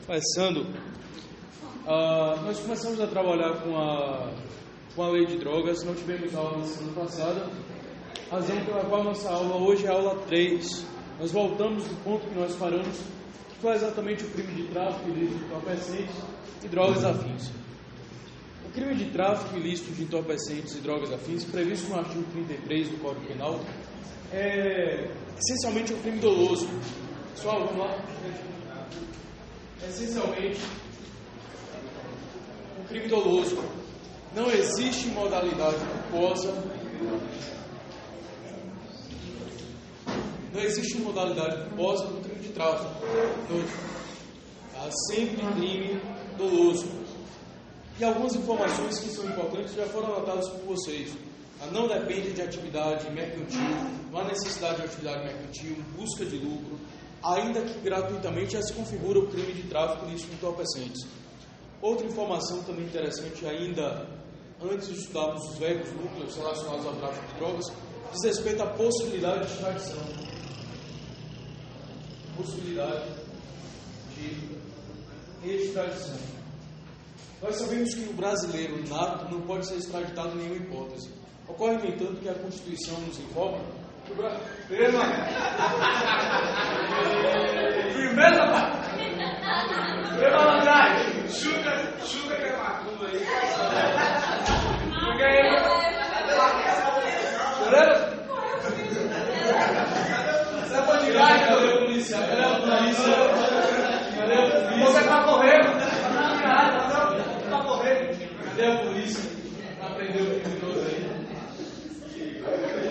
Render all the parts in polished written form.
Começando, nós começamos a trabalhar com a lei de drogas. Não tivemos aula na semana passada, razão pela qual nossa aula hoje é a aula 3. Nós voltamos do ponto que nós paramos, que foi exatamente o crime de tráfico ilícito de entorpecentes e drogas afins. O crime de tráfico ilícito de entorpecentes e drogas afins, previsto no artigo 33 do Código Penal, é essencialmente um crime doloso. Pessoal, vamos lá. Essencialmente um crime doloso. Não existe modalidade culposa. Não existe modalidade culposa no crime de tráfico. Há sempre crime doloso. E algumas informações que são importantes já foram anotadas por vocês. Não depende de atividade mercantil, não há necessidade de atividade mercantil, busca de lucro, ainda que gratuitamente já se configura o crime de tráfico ilícito de entorpecentes. Outra informação também interessante, ainda antes de estudarmos os velhos núcleos relacionados ao tráfico de drogas, diz respeito à possibilidade de extradição. Possibilidade de extradição. Nós sabemos que o brasileiro nato não pode ser extraditado em nenhuma hipótese. Ocorre, no entanto, que a Constituição nos informa que o brasileiro... Firmeza, malandragem! Chuca que é macumba aí. Chorando? Você é bandido, cadê o polícia? Cadê a polícia? Cadê a polícia? Você tá correndo? Tá correndo? Cadê a polícia? Aprendeu o criminoso aí?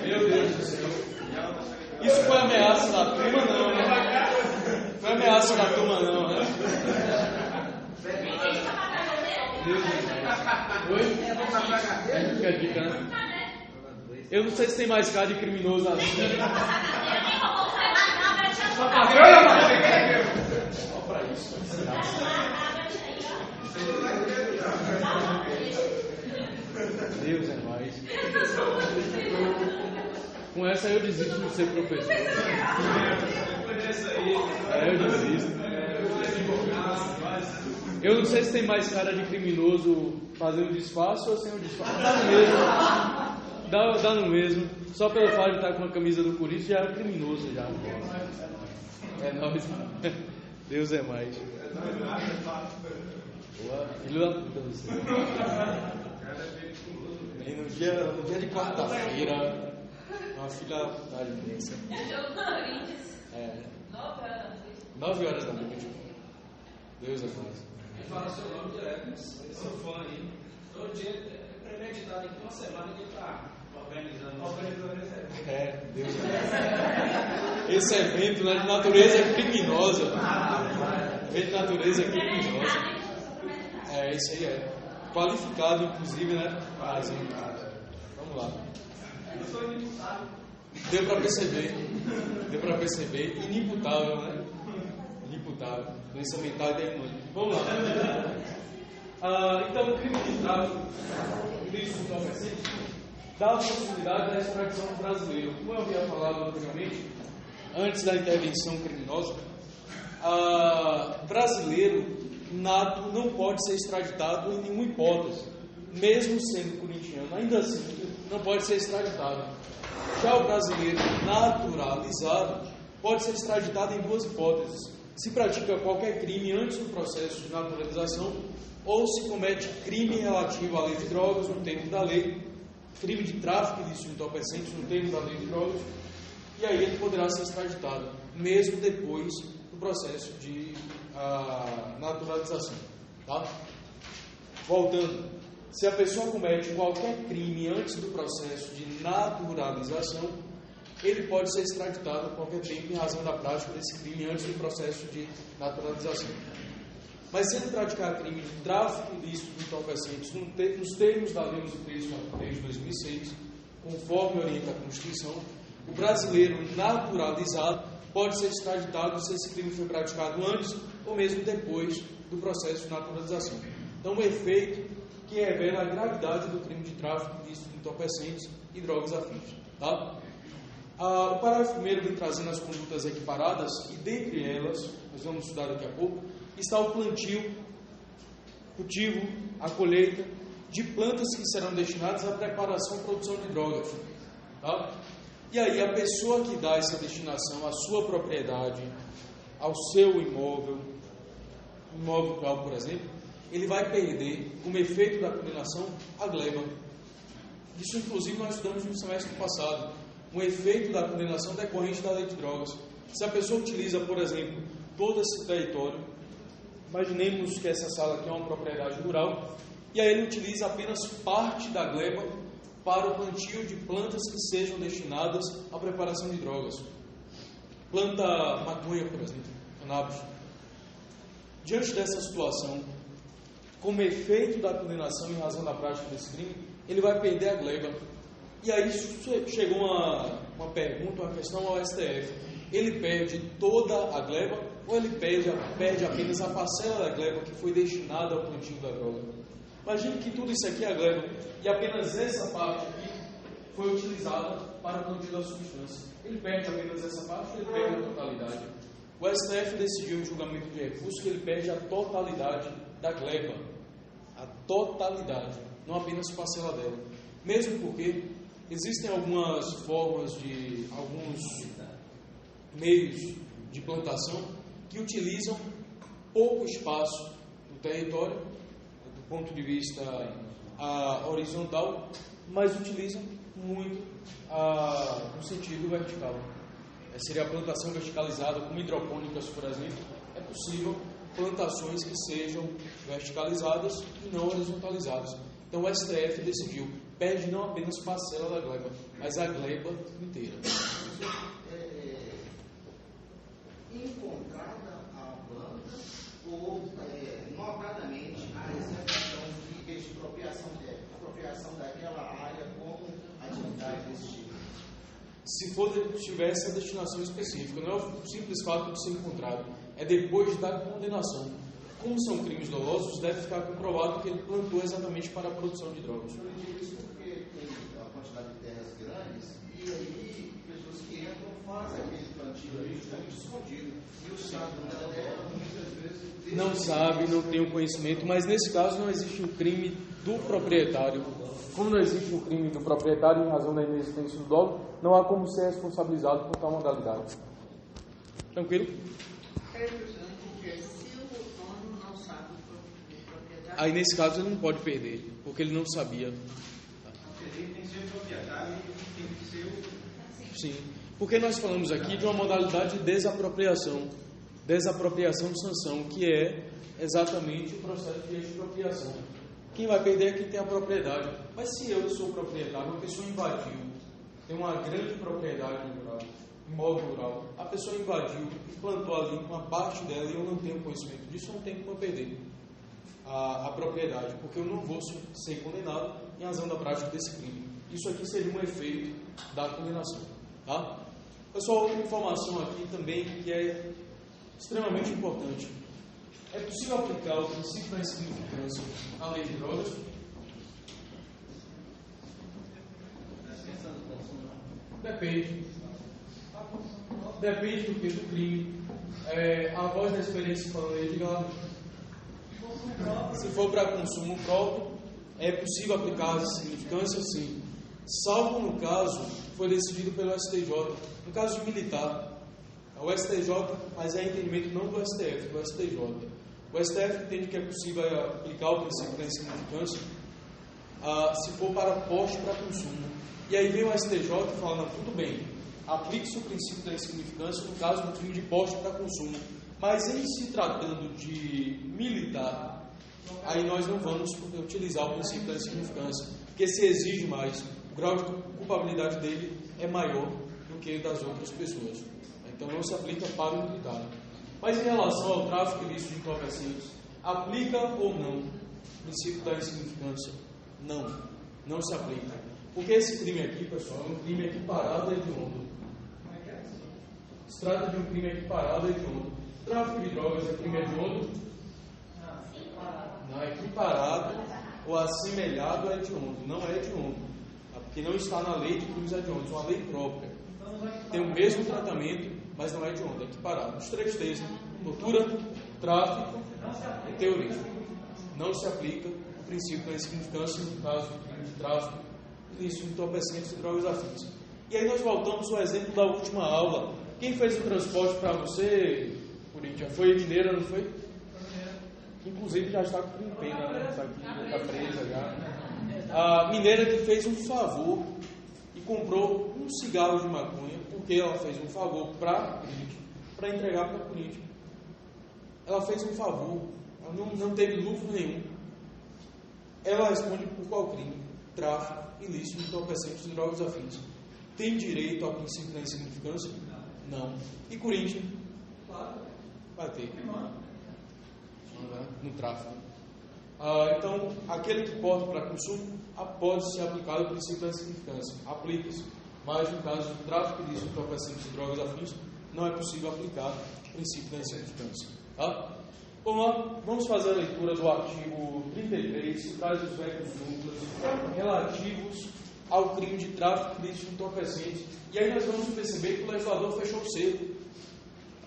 Meu Deus do céu. Isso foi ameaça da turma, não, né? Foi ameaça da turma, não, né? Deus do céu. Oi? Fica a dica, né? Eu não sei se tem mais cara de criminoso assim. Só pra isso. Deus é mais. Com essa eu desisto de ser professor. Eu desisto. Eu não sei se tem mais cara de criminoso fazendo disfarce ou sem o disfarce. Dá no mesmo. Dá no mesmo. Só pelo fato de estar com a camisa do Corinthians já é criminoso já. É nóis. Deus é mais. Filho da puta você. E no dia de quarta-feira, uma filha da imensa. É. 9 horas da noite. Deus é mais. Ele fala seu nome direto, esse seu fã aí. Todo dia é premeditado, em uma semana ele está organizando esse evento. Deus é mais. Esse evento né, de natureza criminosa. Evento de natureza criminosa. Isso aí é. Qualificado, inclusive, né? Vamos lá. Deu para perceber. Inimputável, né? Inimputável. Doença mental e demônio. Vamos lá. Então, o crime de tráfico ilícito de entorpecentes dá a possibilidade da extradição do brasileiro. Como eu havia falado anteriormente, antes da intervenção criminosa, brasileiro nato não pode ser extraditado em nenhuma hipótese, mesmo sendo corintiano, ainda assim não pode ser extraditado. Já o brasileiro naturalizado pode ser extraditado em 2 hipóteses: se pratica qualquer crime antes do processo de naturalização ou se comete crime relativo à lei de drogas no termo da lei, crime de tráfico ilícito de entorpecentes no termo da lei de drogas, e aí ele poderá ser extraditado, mesmo depois do processo de naturalização. Tá? Voltando, se a pessoa comete qualquer crime antes do processo de naturalização, ele pode ser extraditado a qualquer tempo em razão da prática desse crime antes do processo de naturalização. Mas se ele praticar crime de tráfico ilícito de entorpecentes nos termos da Lei 11.343 de 2006, conforme orienta a Constituição, o brasileiro naturalizado pode ser extraditado se esse crime foi praticado antes ou mesmo depois do processo de naturalização. Então, o efeito que revela a gravidade do crime de tráfico ilícito de entorpecentes e drogas afins. Tá? O parágrafo 1º vem trazendo as condutas equiparadas e, dentre elas, nós vamos estudar daqui a pouco, está o plantio, cultivo, a colheita de plantas que serão destinadas à preparação e produção de drogas. Tá? E aí a pessoa que dá essa destinação à sua propriedade, ao seu imóvel rural, por exemplo, ele vai perder, como efeito da condenação, a gleba. Isso, inclusive, nós estudamos no semestre passado. Um efeito da condenação decorrente da lei de drogas. Se a pessoa utiliza, por exemplo, todo esse território, imaginemos que essa sala aqui é uma propriedade rural, e aí ele utiliza apenas parte da gleba para o plantio de plantas que sejam destinadas à preparação de drogas. Planta maconha, por exemplo, cannabis. Diante dessa situação, como efeito da condenação em razão da prática desse crime, ele vai perder a gleba. E aí chegou uma pergunta, uma questão ao STF. Ele perde toda a gleba ou ele perde apenas a parcela da gleba que foi destinada ao plantio da droga? Imagine que tudo isso aqui é a gleba e apenas essa parte aqui foi utilizada para o plantio da substância. Ele perde apenas essa parte ou ele perde a totalidade? O STF decidiu em julgamento de recurso que ele perde a totalidade da gleba. A totalidade, não apenas parcela dela. Mesmo porque existem algumas formas alguns meios de plantação que utilizam pouco espaço no território, do ponto de vista horizontal, mas utilizam muito no sentido vertical. Seria a plantação verticalizada, como hidropônicas, por exemplo. É possível plantações que sejam verticalizadas e não horizontalizadas. Então o STF decidiu, perde não apenas parcela da gleba, mas a gleba inteira. Encontrada a planta ou notadamente a execução de expropriação daquela área como atividade desse tipo? Se tiver essa destinação específica, não é o simples fato de ser encontrado, é depois da condenação. Como são crimes dolosos, deve ficar comprovado que ele plantou exatamente para a produção de drogas. Eu digo isso porque tem uma quantidade de terras grandes e aí pessoas que entram fazem aquele plantio ali justamente escondido. E o sábio da terra muitas vezes não sabe, não tem o conhecimento, mas nesse caso não existe um crime do proprietário. Como não existe um crime do proprietário em razão da inexistência do dolo, não há como ser responsabilizado por tal modalidade. Tranquilo? Aí nesse caso ele não pode perder, porque ele não sabia. Ele tem que ser proprietário e tem que ser o... Sim, porque nós falamos aqui de uma modalidade de desapropriação sanção, que é exatamente o processo de expropriação. Quem vai perder é quem tem a propriedade. Mas se eu sou proprietário, uma pessoa invadiu, tem uma grande propriedade rural, imóvel rural, a pessoa invadiu e plantou ali uma parte dela e eu não tenho conhecimento disso, eu não tenho como perder a propriedade, porque eu não vou ser condenado em razão da prática desse crime. Isso aqui seria um efeito da condenação. Tá? Pessoal, outra informação aqui também que é extremamente importante. É possível aplicar o princípio da insignificância à lei de drogas? Depende. Depende do que do crime. A voz da experiência falando aí, diga lá. Se for para consumo próprio, é possível aplicar a insignificância, sim. Salvo no caso, foi decidido pelo STJ. No caso de militar, o STJ, mas é entendimento não do STF, do STJ. O STF entende que é possível aplicar o princípio da insignificância se for para poste para consumo. E aí vem o STJ e fala, não, tudo bem, aplique-se o princípio da insignificância no caso do crime de poste para consumo. Mas em se tratando de militar, aí nós não vamos utilizar o princípio da insignificância, porque se exige mais, o grau de culpabilidade dele é maior do que das outras pessoas. Então não se aplica para o militar. Mas em relação ao tráfico ilícito de entorpecentes, aplica ou não o princípio da insignificância? Não, não se aplica. Porque esse crime aqui, pessoal, é um crime equiparado a hediondo. Se trata de um crime equiparado a hediondo. Tráfico de drogas é crime hediondo? Não, equiparado ou assemelhado a hediondo. Não é hediondo. Porque não está na lei de crimes hediondos, é uma lei própria. Tem o mesmo tratamento, mas não é hediondo, é equiparado. Os três T's, né? Tortura, tráfico e terrorismo. Não se aplica o princípio da insignificância no caso do crime de tráfico, ilícito, entorpecentes e drogas afins. E aí nós voltamos ao exemplo da última aula. Quem fez o transporte para você, Corinthians, foi Mineira, não foi? Inclusive já está com pena, né? Está presa já. A Mineira que fez um favor e comprou um cigarro de maconha, porque ela fez um favor para entregar para o Corinthians. Ela fez um favor, ela não teve lucro nenhum. Ela responde por qual crime? Tráfico, ilícito, entorpecentes e drogas afins. Tem direito ao princípio da insignificância? Não. E Corinthians? Vai ter. No tráfico. Então, aquele que porta para consumo pode ser aplicado o princípio da insignificância. Aplica-se. Mas no caso do tráfico, ilícito, entorpecentes e drogas afins, não é possível aplicar o princípio da insignificância. Tá? Vamos lá, vamos fazer a leitura do artigo 33, que traz os verbos duplos relativos ao crime de tráfico, ilícito, entorpecentes. E aí nós vamos perceber que o legislador fechou o cerco.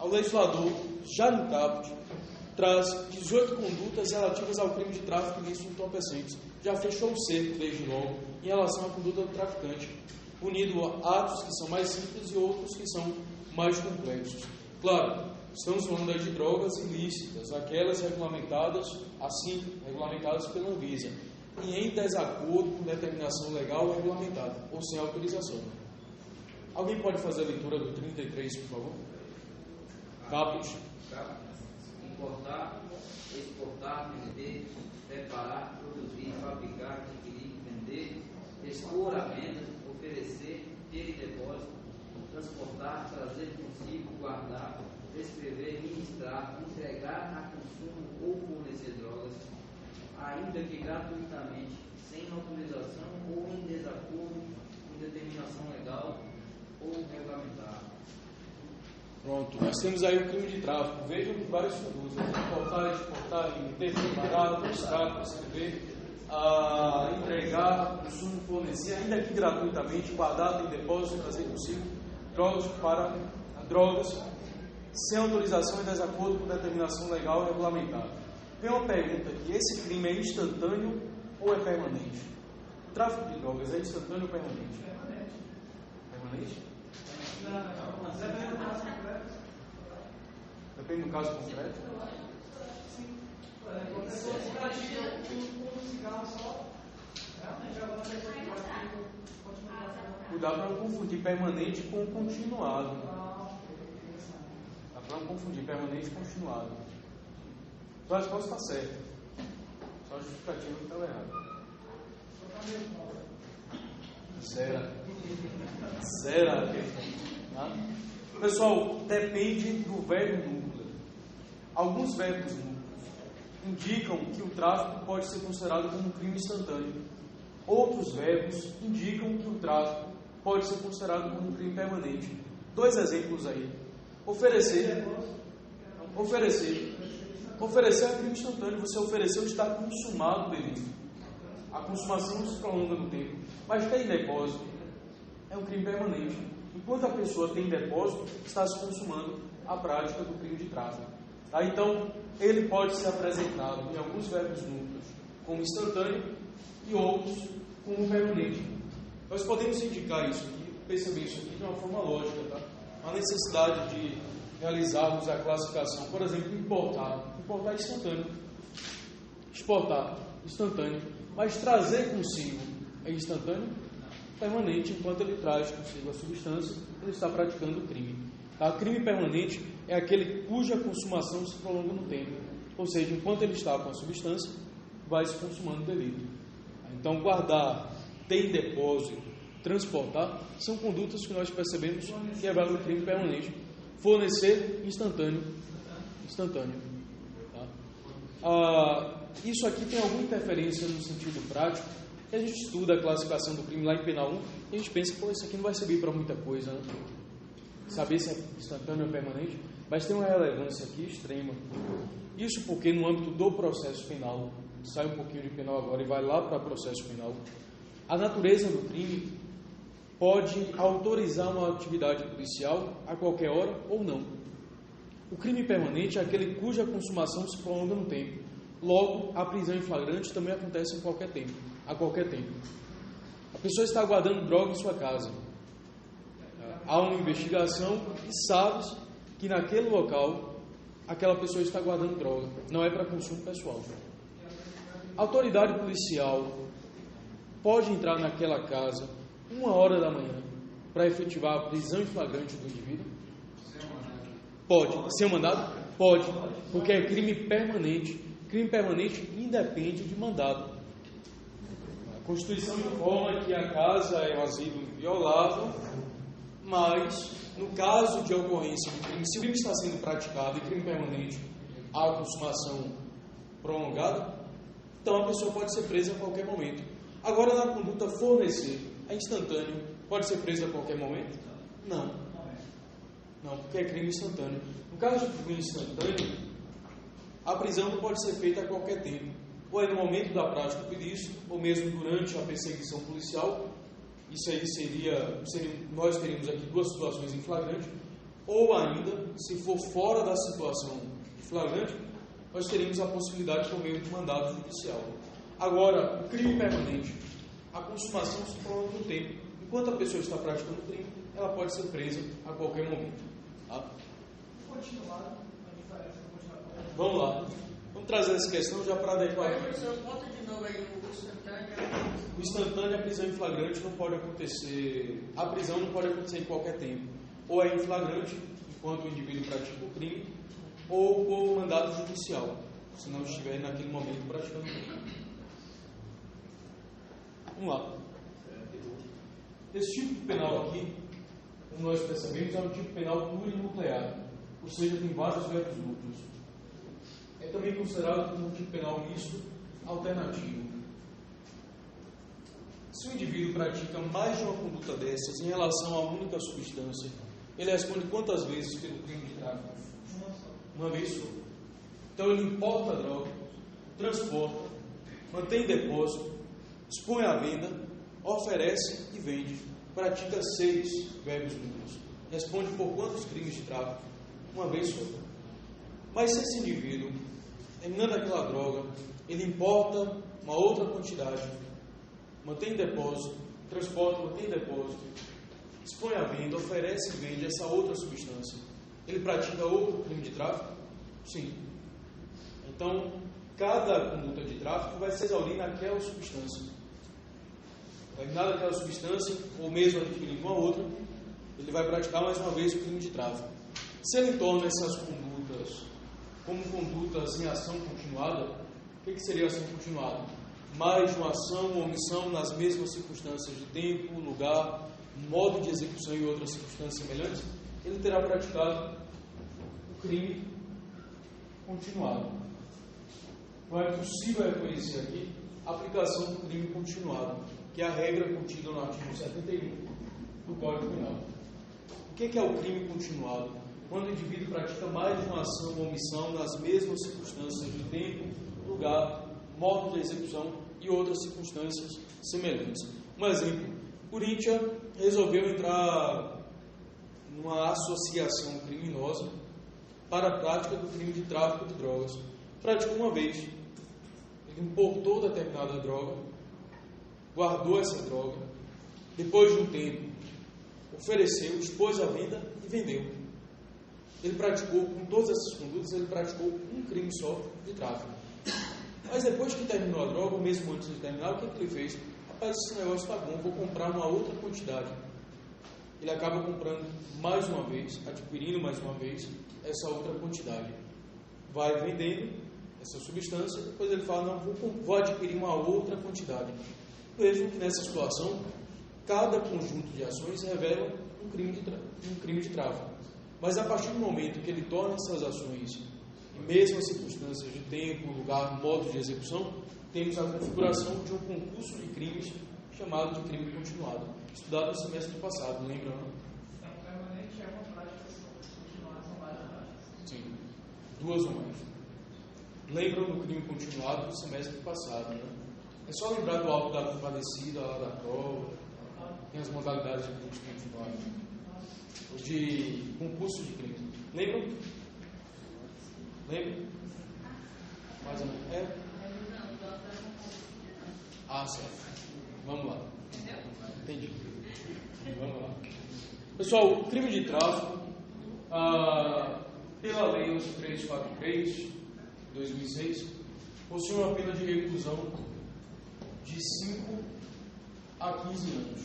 O legislador, já no caput, traz 18 condutas relativas ao crime de tráfico, ilícito, entorpecentes. Já fechou o cerco desde logo em relação à conduta do traficante, unido a atos que são mais simples e outros que são mais complexos. Claro, estamos falando aí de drogas ilícitas, aquelas regulamentadas pela Anvisa, e em desacordo com determinação legal regulamentada, ou sem autorização. Alguém pode fazer a leitura do 33, por favor? Caput. Importar, exportar, vender, preparar, produzir, fabricar, adquirir, vender, expor à venda, oferecer, ter em depósito, transportar, trazer consigo, guardar, descrever, ministrar, entregar a consumo ou fornecer drogas, ainda que gratuitamente, sem autorização ou em desacordo com determinação legal ou regulamentar. Pronto, nós temos aí o crime de tráfico. Vejam vários produtos: importar, exportar, emitir, preparar, mostrar, prescrever, entregar, consumo, fornecer, ainda que gratuitamente, guardar em depósito, trazer consigo drogas, sem autorização e desacordo com determinação legal e regulamentar. Vem uma pergunta aqui: esse crime é instantâneo ou é permanente? O tráfico de drogas é instantâneo ou permanente? Permanente? Depende do caso concreto? Sim. Cuidado para não confundir permanente com continuado. Dá para não confundir permanente com continuado. Então a resposta está certa. Só a justificativa que estava errada. Será? Tá? Pessoal, depende do verbo núcleo. Alguns verbos núcleos indicam que o tráfico pode ser considerado como um crime instantâneo. Outros verbos indicam que o tráfico pode ser considerado como um crime permanente. Dois exemplos aí. Oferecer é crime instantâneo. Você ofereceu, está consumado o delito. A consumação não se prolonga no tempo. Mas ter em depósito é um crime permanente. Enquanto a pessoa tem em depósito, está se consumando a prática do crime de tráfico. Tá? Então, ele pode ser apresentado em alguns verbos núcleos como instantâneo e outros como permanente. Nós podemos indicar isso aqui, perceber isso aqui de uma forma lógica, tá? A necessidade de realizarmos a classificação, por exemplo, importar é instantâneo, exportar, instantâneo, mas trazer consigo é instantâneo, permanente. Enquanto ele traz consigo a substância, ele está praticando o crime. Tá? Crime permanente é aquele cuja consumação se prolonga no tempo, ou seja, enquanto ele está com a substância, vai se consumando o delito. Então, guardar, ter em depósito, transportar, são condutas que nós percebemos que é válido o crime permanente. Fornecer, instantâneo. Tá? Isso aqui tem alguma interferência no sentido prático? A gente estuda a classificação do crime lá em Penal 1 e a gente pensa, isso aqui não vai servir para muita coisa, né? Saber se é instantâneo ou permanente, mas tem uma relevância aqui extrema. Isso porque no âmbito do processo penal, sai um pouquinho de penal agora e vai lá para o processo penal, a natureza do crime pode autorizar uma atividade policial a qualquer hora ou não. O crime permanente é aquele cuja consumação se prolonga no tempo. Logo, a prisão em flagrante também acontece a qualquer tempo. A pessoa está guardando droga em sua casa. Há uma investigação e sabes que naquele local aquela pessoa está guardando droga. Não é para consumo pessoal. A autoridade policial pode entrar naquela casa 1h da manhã para efetivar a prisão em flagrante do indivíduo? Pode. Sem mandado? Pode. Porque é crime permanente. Crime permanente independe de mandado. A Constituição informa que a casa é um asilo inviolável, mas no caso de ocorrência de crime, se o crime está sendo praticado e crime permanente há consumação prolongada, então a pessoa pode ser presa a qualquer momento. Agora, na conduta fornecer, é instantâneo, pode ser presa a qualquer momento? Não, porque é crime instantâneo. No caso de crime instantâneo, a prisão não pode ser feita a qualquer tempo. Ou é no momento da prática do ilícito, ou mesmo durante a perseguição policial. Isso aí nós teríamos aqui duas situações em flagrante. Ou ainda, se for fora da situação de flagrante, nós teríamos a possibilidade por meio de mandado judicial. Agora, o crime permanente, a consumação se prolonga no tempo. Enquanto a pessoa está praticando o crime, ela pode ser presa a qualquer momento. Tá? Vamos lá. Vamos trazer essa questão já para adequar. O instantâneo, a prisão em flagrante não pode acontecer. A prisão não pode acontecer em qualquer tempo. Ou é em flagrante, enquanto o indivíduo pratica o crime, ou por mandado judicial, se não estiver naquele momento praticando o crime. Vamos lá. Esse tipo penal aqui, como nós percebemos, é um tipo penal plurinuclear, ou seja, tem vários verbos duplos. É também considerado como um tipo penal misto alternativo. Se o indivíduo pratica mais de uma conduta dessas em relação a uma única substância, ele responde quantas vezes pelo crime de tráfico? Uma vez só. Então ele importa a droga, transporta, mantém depósito, expõe à venda, oferece e vende. Pratica 6 verbos duplos. Responde por quantos crimes de tráfico? Uma vez só. Mas se esse indivíduo, terminando aquela droga, ele importa uma outra quantidade, mantém depósito, transporta, mantém depósito, expõe à venda, oferece e vende essa outra substância, ele pratica outro crime de tráfico? Sim. Então, cada conduta de tráfico vai se exaurir naquela substância. Terminada aquela substância, ou mesmo adquirindo uma outra, ele vai praticar mais uma vez o crime de tráfico. Se ele torna essas condutas como condutas em ação continuada, o que seria ação continuada? Mais de uma ação ou omissão nas mesmas circunstâncias de tempo, lugar, modo de execução e outras circunstâncias semelhantes, ele terá praticado o crime continuado. Então é possível reconhecer aqui a aplicação do crime continuado, que é a regra contida no artigo 71 do Código Penal. O que é o crime continuado? Quando o indivíduo pratica mais de uma ação ou omissão nas mesmas circunstâncias de tempo, lugar, modo de execução e outras circunstâncias semelhantes. Um exemplo, Corinthians resolveu entrar numa associação criminosa para a prática do crime de tráfico de drogas. Praticou uma vez, ele importou determinada droga, guardou essa droga, depois de um tempo, ofereceu, expôs à venda e vendeu. Ele praticou, com todas essas condutas, ele praticou um crime só de tráfico. Mas depois que terminou a droga, ou mesmo antes de terminar, o que ele fez? Rapaz, esse negócio está bom, vou comprar uma outra quantidade. Ele acaba comprando mais uma vez, adquirindo mais uma vez, essa outra quantidade. Vai vendendo essa substância, depois ele fala, não, vou adquirir uma outra quantidade. Vejam que nessa situação, cada conjunto de ações revela um crime de tráfico. Mas a partir do momento que ele torna essas ações em mesmas circunstâncias de tempo, lugar, modo de execução, temos a configuração de um concurso de crimes chamado de crime continuado, estudado no semestre passado, lembra? Então, permanente é uma prática continuada, são várias práticas. Sim, 2 ou mais. Lembram do crime continuado do semestre passado, né? É só lembrar do auto da compadecida, lá da prova, tem as modalidades de crime continuado. De concurso de crime. Lembram? Lembra? Mais ou menos. É? Ah, certo. Vamos lá. Entendi. Vamos lá. Pessoal, crime de tráfico, pela lei 11343, de 2006, possui uma pena de reclusão de 5 a 15 anos.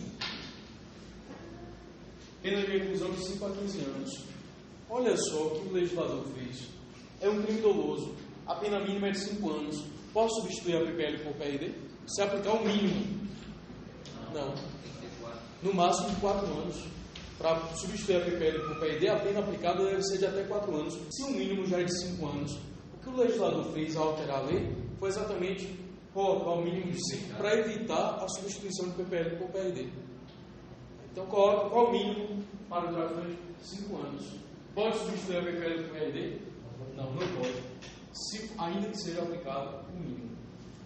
Pena de reclusão de 5 a 15 anos. Olha só o que o legislador fez. É um crime doloso. A pena mínima é de 5 anos. Posso substituir a PPL por PRD? Se aplicar o mínimo. Não. No máximo 4 anos. Para substituir a PPL por PRD, a pena aplicada deve ser de até 4 anos. Se o mínimo já é de 5 anos, o que o legislador fez ao alterar a lei foi exatamente colocar o mínimo de 5 para evitar a substituição de PPL por PRD. Então, coloca qual o mínimo para o traficante? 5 anos. Pode substituir a PPL por PRD? Não, não pode. Ainda que seja aplicado o mínimo.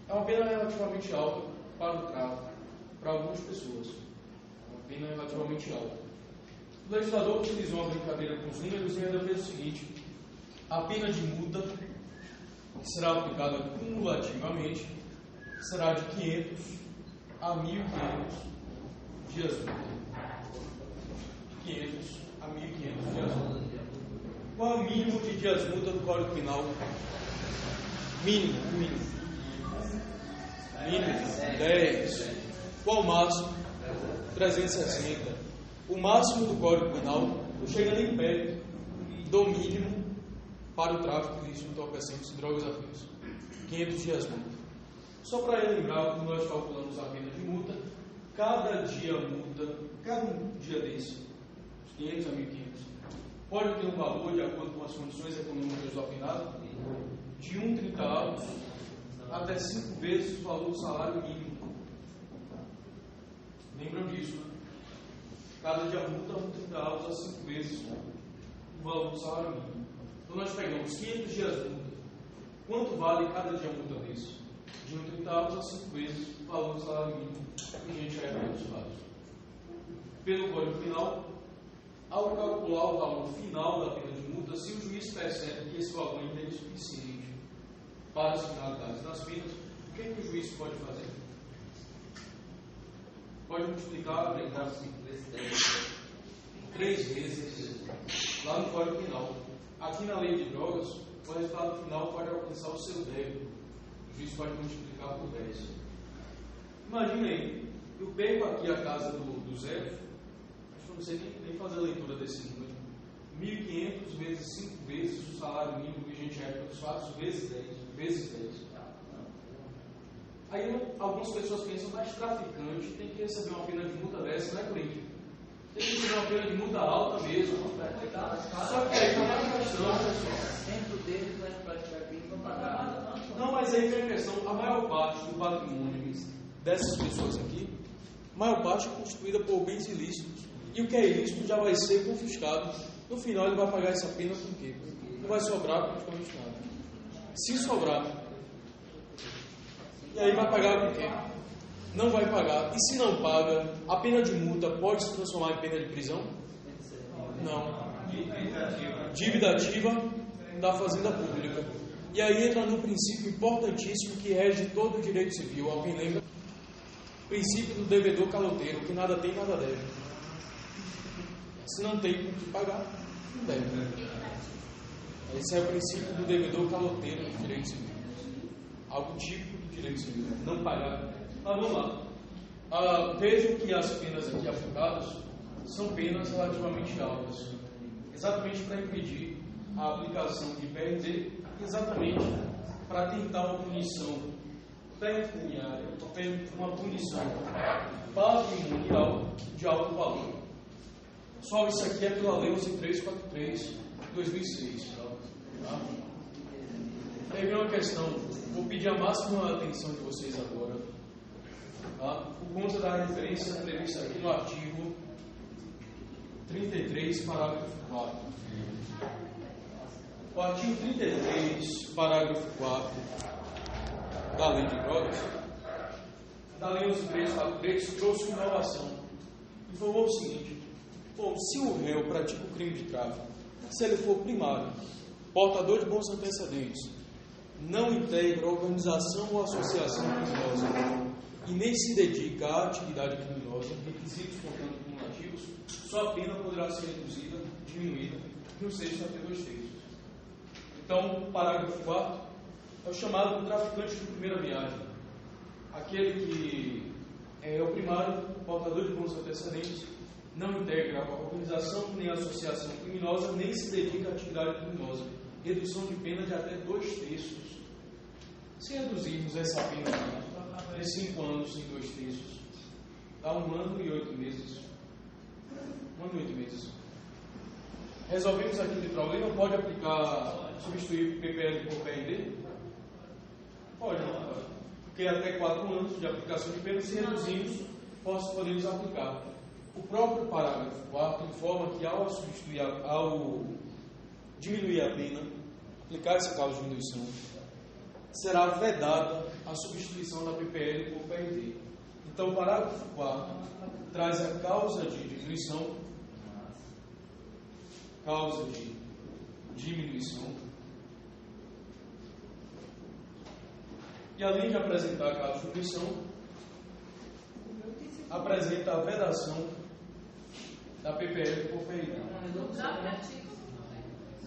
É uma pena relativamente alta para o tráfico, para algumas pessoas. É uma pena relativamente alta. O legislador utilizou uma brincadeira com os números e ainda fez o seguinte: a pena de multa, que será aplicada cumulativamente, será de 500 a 1.500 dias úteis. 500 a 1.500 dias úteis. Qual é o mínimo de dias multa do Código Penal? Mínimo 10. Qual o máximo? 360. O máximo do Código Penal não chega nem perto do mínimo para o tráfico ilícito de entorpecentes e drogas afins. 500 dias multa. Só para lembrar, quando nós calculamos a pena de multa, cada dia um dia desse, 500 a 1.500, pode ter um valor, de acordo com as condições econômicas do apenado, de 1,30 avos até 5 vezes o valor do salário mínimo. Lembram disso, né? Cada dia multa 1,30 avos a 5 vezes o valor do salário mínimo. Então nós pegamos 500 dias multa. Quanto vale cada dia multa desse? De 1,30 avos a 5 vezes o valor do salário mínimo. E a gente é outros lados. Pelo Código Penal, ao calcular o valor final da pena de multa, se o juiz percebe que esse valor ainda é insuficiente para as finalidades das penas, o que o juiz pode fazer? Pode multiplicar, brincar 3 vezes lá no Código Penal. Aqui na lei de drogas, o resultado final pode alcançar o seu débito. O juiz pode multiplicar por 10. Imagina aí, eu pego aqui a casa do Zé, acho que eu não sei nem fazer a leitura desse número. 1.500 vezes 5 vezes o salário mínimo que a gente é dos fatos, vezes 10. Aí algumas pessoas pensam, mas traficante tem que receber uma pena de multa dessa, não é crime. Tem que receber uma pena de multa alta mesmo. Só que aí não é questão, pessoal. Dentro deles vai praticar crime para pagar. Não, mas aí vem a questão, a maior parte do patrimônio dessas pessoas aqui, a maior parte é constituída por bens ilícitos. E o que é ilícito já vai ser confiscado. No final ele vai pagar essa pena com o quê? Não vai sobrar praticamente nada. Se sobrar, e aí vai pagar com o quê? Não vai pagar. E se não paga, a pena de multa pode se transformar em pena de prisão? Não. Dívida ativa da Fazenda Pública. E aí entra no princípio importantíssimo que rege todo o direito civil. Alguém lembra? Princípio do devedor caloteiro, que nada tem, nada deve. Se não tem com que pagar, não deve. Esse é o princípio do devedor caloteiro do direito civil. Algo típico do direito civil, não pagar. Mas vamos lá. Vejam que as penas aqui aplicadas são penas relativamente altas. Exatamente para impedir a aplicação de PRD, exatamente para tentar uma punição pecuniária, uma punição patrimonial de alto valor. Pessoal, isso aqui é pela Lei 11343 de 2006. Tá? Aí vem uma questão, vou pedir a máxima atenção de vocês agora, tá? Por conta da referência prevista aqui no artigo 33, parágrafo 4. O artigo 33, parágrafo 4 da Lei de Drogas, da Lei 11343, trouxe uma inovação. Informou o seguinte: bom, se o réu pratica o crime de tráfico, se ele for primário, portador de bons antecedentes não integra organização ou associação criminosa e nem se dedica à atividade criminosa, requisitos, portanto, cumulativos, sua pena poderá ser reduzida, diminuída, de 1/6 até 2/3. Então, o parágrafo 4 é o chamado traficante de primeira viagem. Aquele que é o primário, portador de bons antecedentes, não integra a organização nem a associação criminosa, nem se dedica à atividade criminosa. Redução de pena de até 2/3. Se reduzirmos essa pena de 5 anos em 2/3, dá 1 ano e 8 meses. 1 ano e 8 meses. Resolvemos aquele problema. Pode aplicar, substituir PPL por PND? Pode, não pode. Porque até 4 anos de aplicação de pena, se reduzimos, podemos aplicar. O próprio parágrafo 4 informa que ao diminuir a pena, aplicar essa causa de diminuição, será vedada a substituição da PPL por PND. Então, o parágrafo 4 traz a causa de diminuição, e além de apresentar a causa de diminuição, apresenta a vedação da PPL por PND.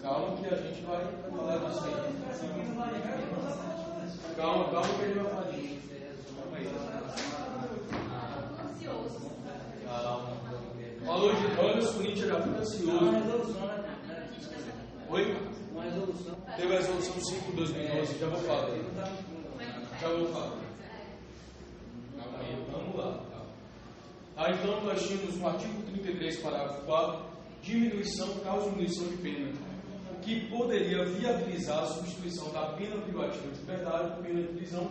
Calma que a gente vai falar disso aí. Calma que a gente vai falar disso. Calma. Falou de drogas, o Corinthians já fica ansioso. Oi? Teve a resolução 5/2012, já vou falar. Calma aí, vamos lá. Então, nós tínhamos no artigo 33, parágrafo 4, causa de diminuição de pena, o que poderia viabilizar a substituição da pena privativa de liberdade por pena de prisão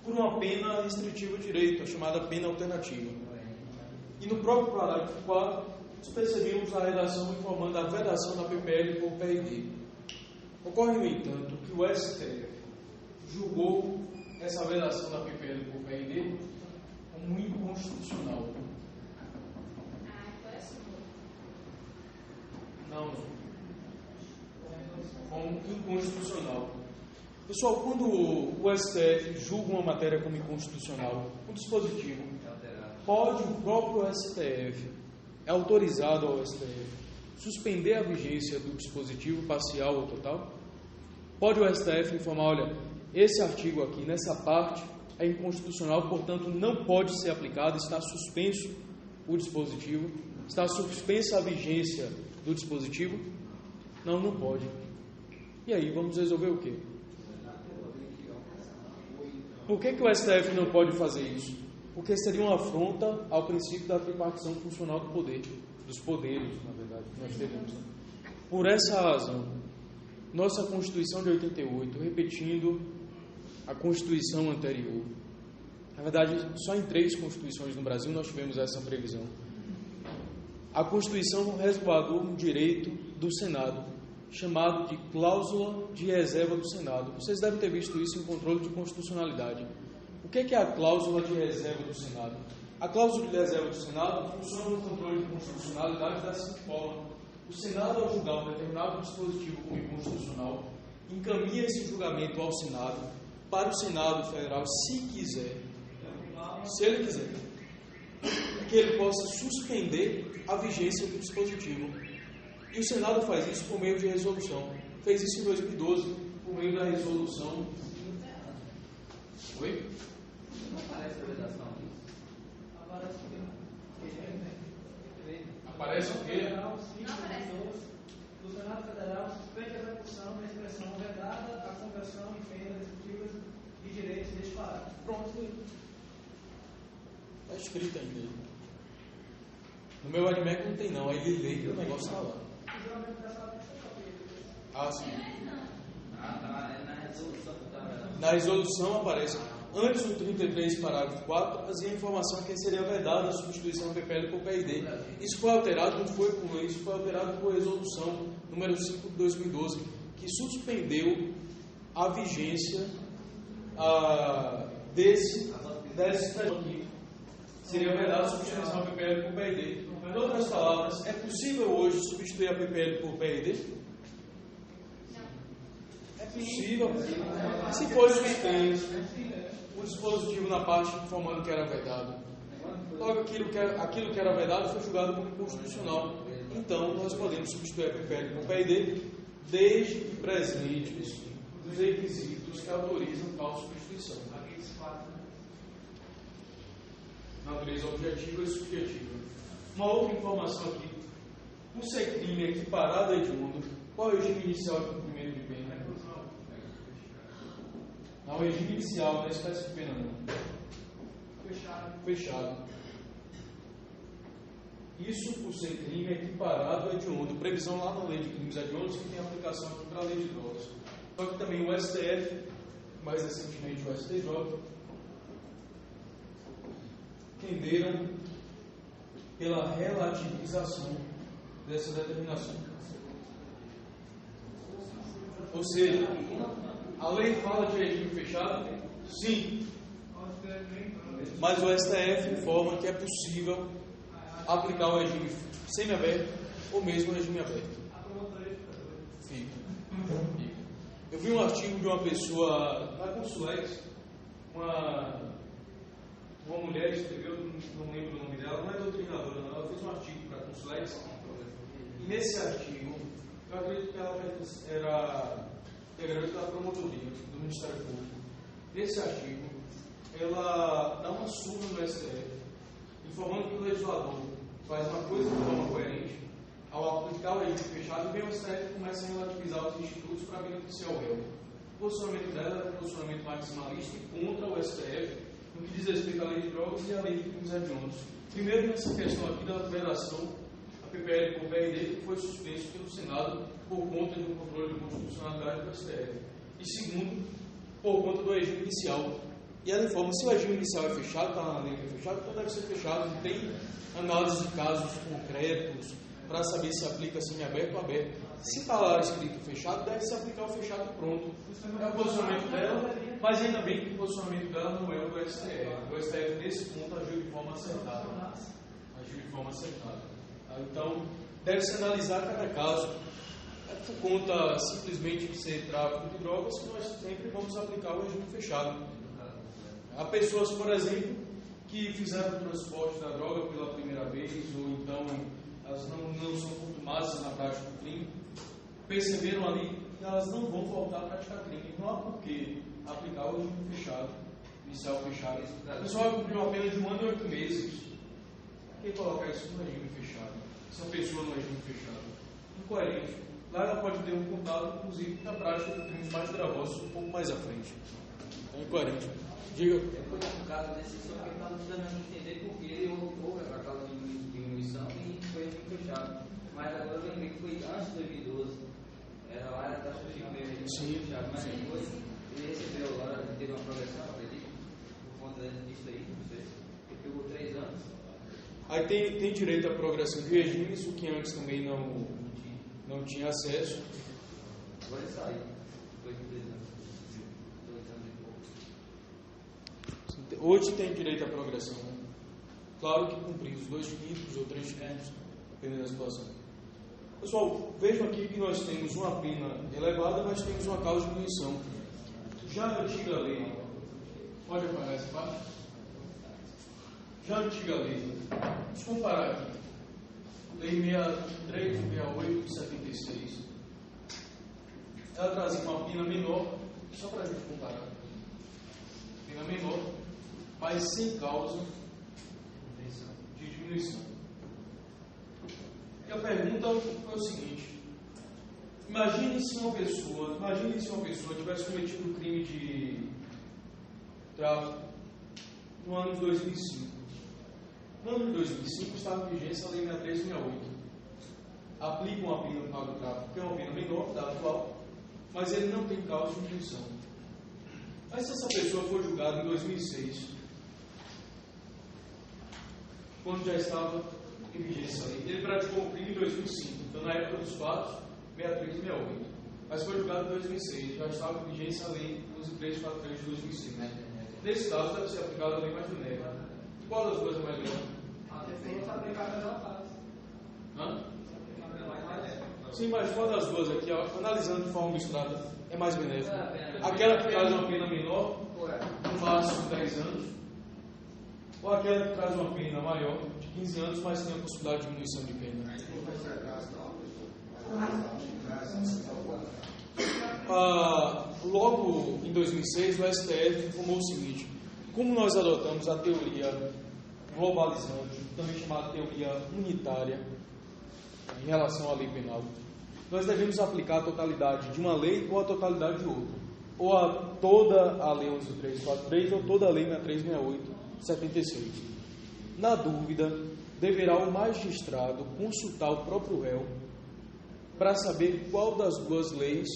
por uma pena restritiva de direito, a chamada pena alternativa. E no próprio parágrafo 4, nós percebemos a redação informando a vedação da PPL por PND. Ocorre, no entanto, que o STF julgou essa vedação da PPL por PND como inconstitucional. Não, como inconstitucional. Pessoal, quando o STF julga uma matéria como inconstitucional, um dispositivo, pode o próprio STF, é autorizado ao STF, suspender a vigência do dispositivo parcial ou total? Pode o STF informar, olha, esse artigo aqui, nessa parte, é inconstitucional, portanto, não pode ser aplicado, está suspenso o dispositivo, está suspensa a vigência do dispositivo? Não, não pode. E aí, vamos resolver o quê? Por que o STF não pode fazer isso? Porque seria uma afronta ao princípio da tripartição funcional do poder, dos poderes, na verdade, que nós teremos. Por essa razão, nossa Constituição de 88, repetindo a Constituição anterior, na verdade, só em 3 Constituições no Brasil nós tivemos essa previsão. A Constituição resguardou um direito do Senado, chamado de cláusula de reserva do Senado. Vocês devem ter visto isso em controle de constitucionalidade. O que é a cláusula de reserva do Senado? A cláusula de reserva do Senado funciona no controle de constitucionalidade da seguinte forma: o Senado, ao julgar um determinado dispositivo como inconstitucional, encaminha esse julgamento ao Senado, para o Senado Federal, se ele quiser, que ele possa suspender a vigência do dispositivo. E o Senado faz isso por meio de resolução. Fez isso em 2012, por meio da resolução. Oi? Não aparece a vedação aqui? Aparece o quê? Não aparece. O Senado Federal suspende a execução da expressão vedada a conversão em penas restritivas de direitos deste parágrafo. Pronto. Está escrito ainda. No meu ADMEC não tem não, aí ele lê e o negócio está lá. Ah, sim. Tá, é na resolução que está. Na resolução aparece, antes do 33, parágrafo 4, trazia a informação que seria vedada a substituição do PPL por PID. Isso foi alterado, não foi por lei, isso foi alterado por resolução número 5 de 2012, que suspendeu a vigência desse aqui. Seria vedada a substituição do PPL por PID. Em outras palavras, é possível hoje substituir a PPL por PID? Possível. Se for suspenso, o dispositivo na parte informando que era vedado. Logo, aquilo que era vedado foi julgado como inconstitucional. Então, nós podemos substituir a PPL por PID, desde que presentes os requisitos que autorizam tal substituição. Natureza objetiva e subjetiva. Uma outra informação aqui. Por ser crime equiparado a hediondo, qual é o regime inicial de cumprimento de pena? Não, o regime inicial, não é espécie de pena, não. Fechado. Isso por ser crime equiparado a hediondo. Previsão lá na lei de crimes hediondos que tem aplicação aqui para a lei de drogas. Só que também o STF, mais recentemente o STJ, entenderam pela relativização dessa determinação. Ou seja, a lei fala de regime fechado? Sim. Mas o STF informa que é possível aplicar o regime semiaberto ou mesmo o regime aberto. Fica. Eu vi um artigo de uma pessoa da Consulex, uma mulher escreveu, não lembro o nome dela, não é doutrinadora, não, ela fez um artigo para a Consulex, e nesse artigo, eu acredito que ela era integrante da promotoria do Ministério Público. Nesse artigo, ela dá uma surra no STF, informando que o legislador faz uma coisa de forma coerente, ao aplicar o regime fechado, e vem o STF começa a relativizar os institutos para beneficiar o réu. O posicionamento dela é um posicionamento maximalista e contra o STF, no que diz respeito à lei de drogas e à lei de crimes hediondos. Primeiro, nessa questão aqui da alteração, a PPL com o PRD, que foi suspenso pelo Senado por conta do controle de constitucionalidade do STF. E segundo, por conta do regime inicial. E ela informa, se o regime inicial é fechado, está na lei que é fechado, então deve ser fechado. Não tem análise de casos concretos para saber se aplica semiaberto ou aberto. Se está lá escrito fechado, deve se aplicar o fechado e pronto. É o posicionamento dela, mas ainda bem que o posicionamento dela não é o do STF. O STF, nesse ponto, agiu de forma acertada. Então, deve-se analisar cada caso. É por conta simplesmente de ser tráfico de drogas que nós sempre vamos aplicar o regime fechado. Há pessoas, por exemplo, que fizeram o transporte da droga pela primeira vez, ou então elas não são contumazes na prática do crime, perceberam ali que elas não vão voltar a praticar crime. Não há por que aplicar o regime fechado, inicial fechado. A pessoa vai cumprir uma pena de 1 ano e 8 meses. Por que colocar isso no regime fechado? Essa pessoa no regime fechado. Incoerente. Lá ela pode ter um contato, inclusive, na prática de crimes mais gravosos um pouco mais à frente. É incoerente. Diga. Depois, no caso desse, só que está nos dando entender porque houve aquela diminuição e foi fechado. Mas agora eu lembrei que foi antes de 2012. Era lá, era taxa de meio fechado. Mas depois ele recebeu lá, teve uma progressão, acredito, por conta disso aí, não sei. Ele pegou 3 anos. Aí tem direito à progressão de regimes, o que antes também não tinha acesso. Agora ele saiu. Foi de 3 anos. 2 anos e pouco. Hoje tem direito à progressão. Claro que cumprir os 2/5 ou 3/5, dependendo da situação. Pessoal, vejam aqui que nós temos uma pena elevada, mas temos uma causa de punição. Já a antiga lei, pode apagar essa parte? Já a antiga lei, vamos comparar aqui. Lei 63, 68 e 76. Ela trazia uma pena menor, só para a gente comparar. Pena menor, mas sem causa de diminuição. E a pergunta foi o seguinte: imagine se uma pessoa tivesse cometido um crime de tráfico no ano de 2005. No ano de 2005 estava em vigência a Lei 6368. Aplica uma pena para o tráfico, que é uma pena menor da atual, mas ele não tem causa de diminuição. Mas se essa pessoa for julgada em 2006, quando já estava em vigência a lei, ele praticou um crime em 2005, então na época dos fatos, 63 e 68. Mas foi julgado em 2006, já estava em vigência a lei 11343 de 2005. Nesse caso, deve ser aplicada a lei mais genérica. Qual das duas é mais grave? A defesa está aplicada na fase. Sim, mas qual das duas aqui, ó, analisando de forma abstrata, é mais benéfica? Aquela que traz uma pena menor, no máximo 10 anos, ou aquela que traz uma pena maior, de 15 anos, mas tem a possibilidade de diminuição de pena? Logo em 2006, o STF informou o seguinte: como nós adotamos a teoria globalizante, também chamada teoria unitária, em relação à lei penal, nós devemos aplicar a totalidade de uma lei ou a totalidade de outra, ou a toda a lei 11.343 ou toda a lei 6368/76. Na dúvida, deverá o magistrado consultar o próprio réu para saber qual das duas leis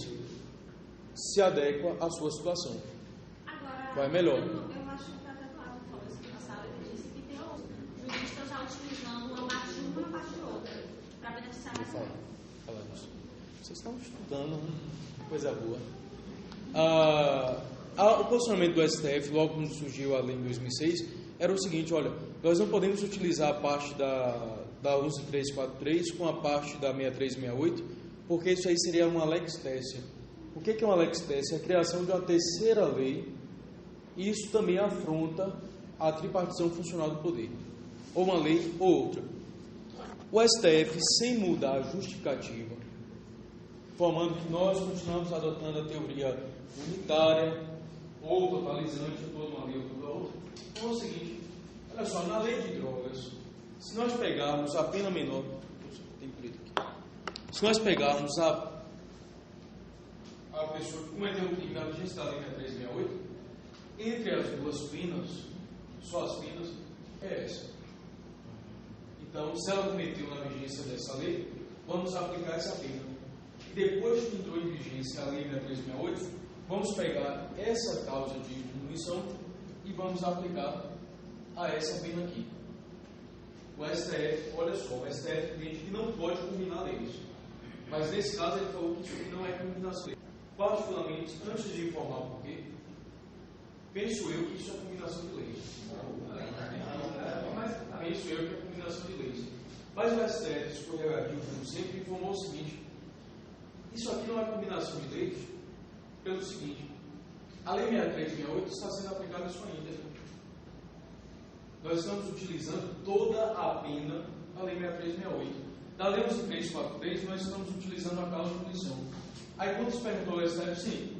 se adequa à sua situação. Agora, qual é melhor? Eu acho que até do lado falou isso que passado, ele disse que tem o juiz está utilizando uma parte de uma e uma parte de outra, para beneficiar mais um. Vocês estão estudando, né? Coisa boa. O posicionamento do STF, logo quando surgiu a lei em 2006, era o seguinte: olha, nós não podemos utilizar a parte da 11.343 com a parte da 6368, porque isso aí seria uma lex tercia. O que é uma lex tercia? A criação de uma terceira lei, e isso também afronta a tripartição funcional do poder, ou uma lei ou outra. O STF, sem mudar a justificativa, informando que nós continuamos adotando a teoria unitária, ou totalizante, toda uma lei ou toda outra, então é o seguinte: olha só, na lei de drogas, se nós pegarmos a pena menor, se nós pegarmos a pessoa que cometeu um crime na vigência da lei 6368, entre as duas penas, só as penas, é essa. Então, se ela cometeu na vigência dessa lei, vamos aplicar essa pena. Depois que entrou em vigência a lei 6368, vamos pegar essa causa de diminuição e vamos aplicar a essa pena aqui. O STF, olha só, o STF entende que não pode combinar leis, mas nesse caso ele falou que isso aqui não é combinação. Particularmente, antes de informar o porquê, penso eu que isso é combinação de leis. Penso eu que é combinação de leis. Mas o STF, escorregadio, como sempre, informou o seguinte: isso aqui não é combinação de leis, pelo seguinte: a lei 6368 está sendo aplicada isso ainda. Nós estamos utilizando toda a pena da lei 6368. Da lei 11.343, nós estamos utilizando a causa de punição. Aí quando se perguntou ao STF, sim,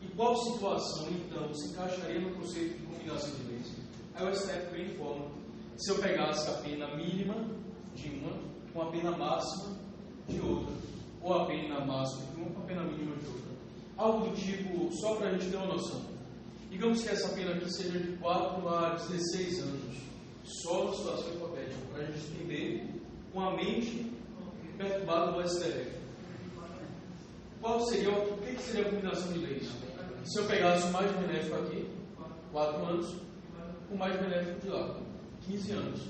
e qual situação então se encaixaria no conceito de combinação de leis? Aí o STF bem informa: se eu pegasse a pena mínima de uma com a pena máxima de outra, ou a pena máxima de uma com a pena mínima de outra. Algo do tipo, só para a gente ter uma noção. Digamos que essa pena aqui seja de 4 a 16 anos, só uma situação hipotética, para a gente entender com a mente perturbada do STF. O que seria a combinação de leis? Se eu pegasse o mais benéfico aqui, 4 anos, o mais benéfico de lá, 15 anos.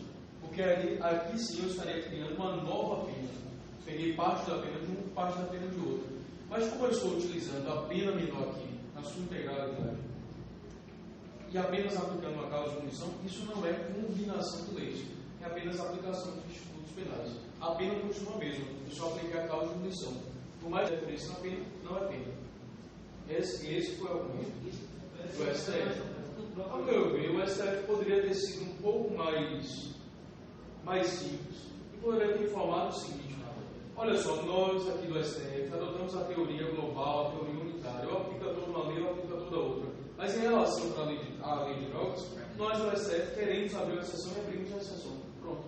Porque aqui sim eu estaria criando uma nova pena. Peguei parte da pena de um, parte da pena de outro. Mas como eu estou utilizando a pena menor aqui, na sua integralidade, e apenas aplicando uma causa de punição, isso não é combinação de leis, é apenas aplicação de institutos penais. A pena continua a mesma, eu só apliquei a causa de punição. Por mais diferença na pena, não é pena. Esse foi o argumento do STF. Ao meu ver, o STF poderia ter sido um pouco mais simples e poderia ter informado o seguinte: olha só, nós aqui do STF adotamos a teoria global, a teoria unitária, ou aplica toda uma lei ou aplica toda outra. Mas em relação à lei de drogas, nós do STF queremos abrir uma exceção e abrimos a exceção. Pronto.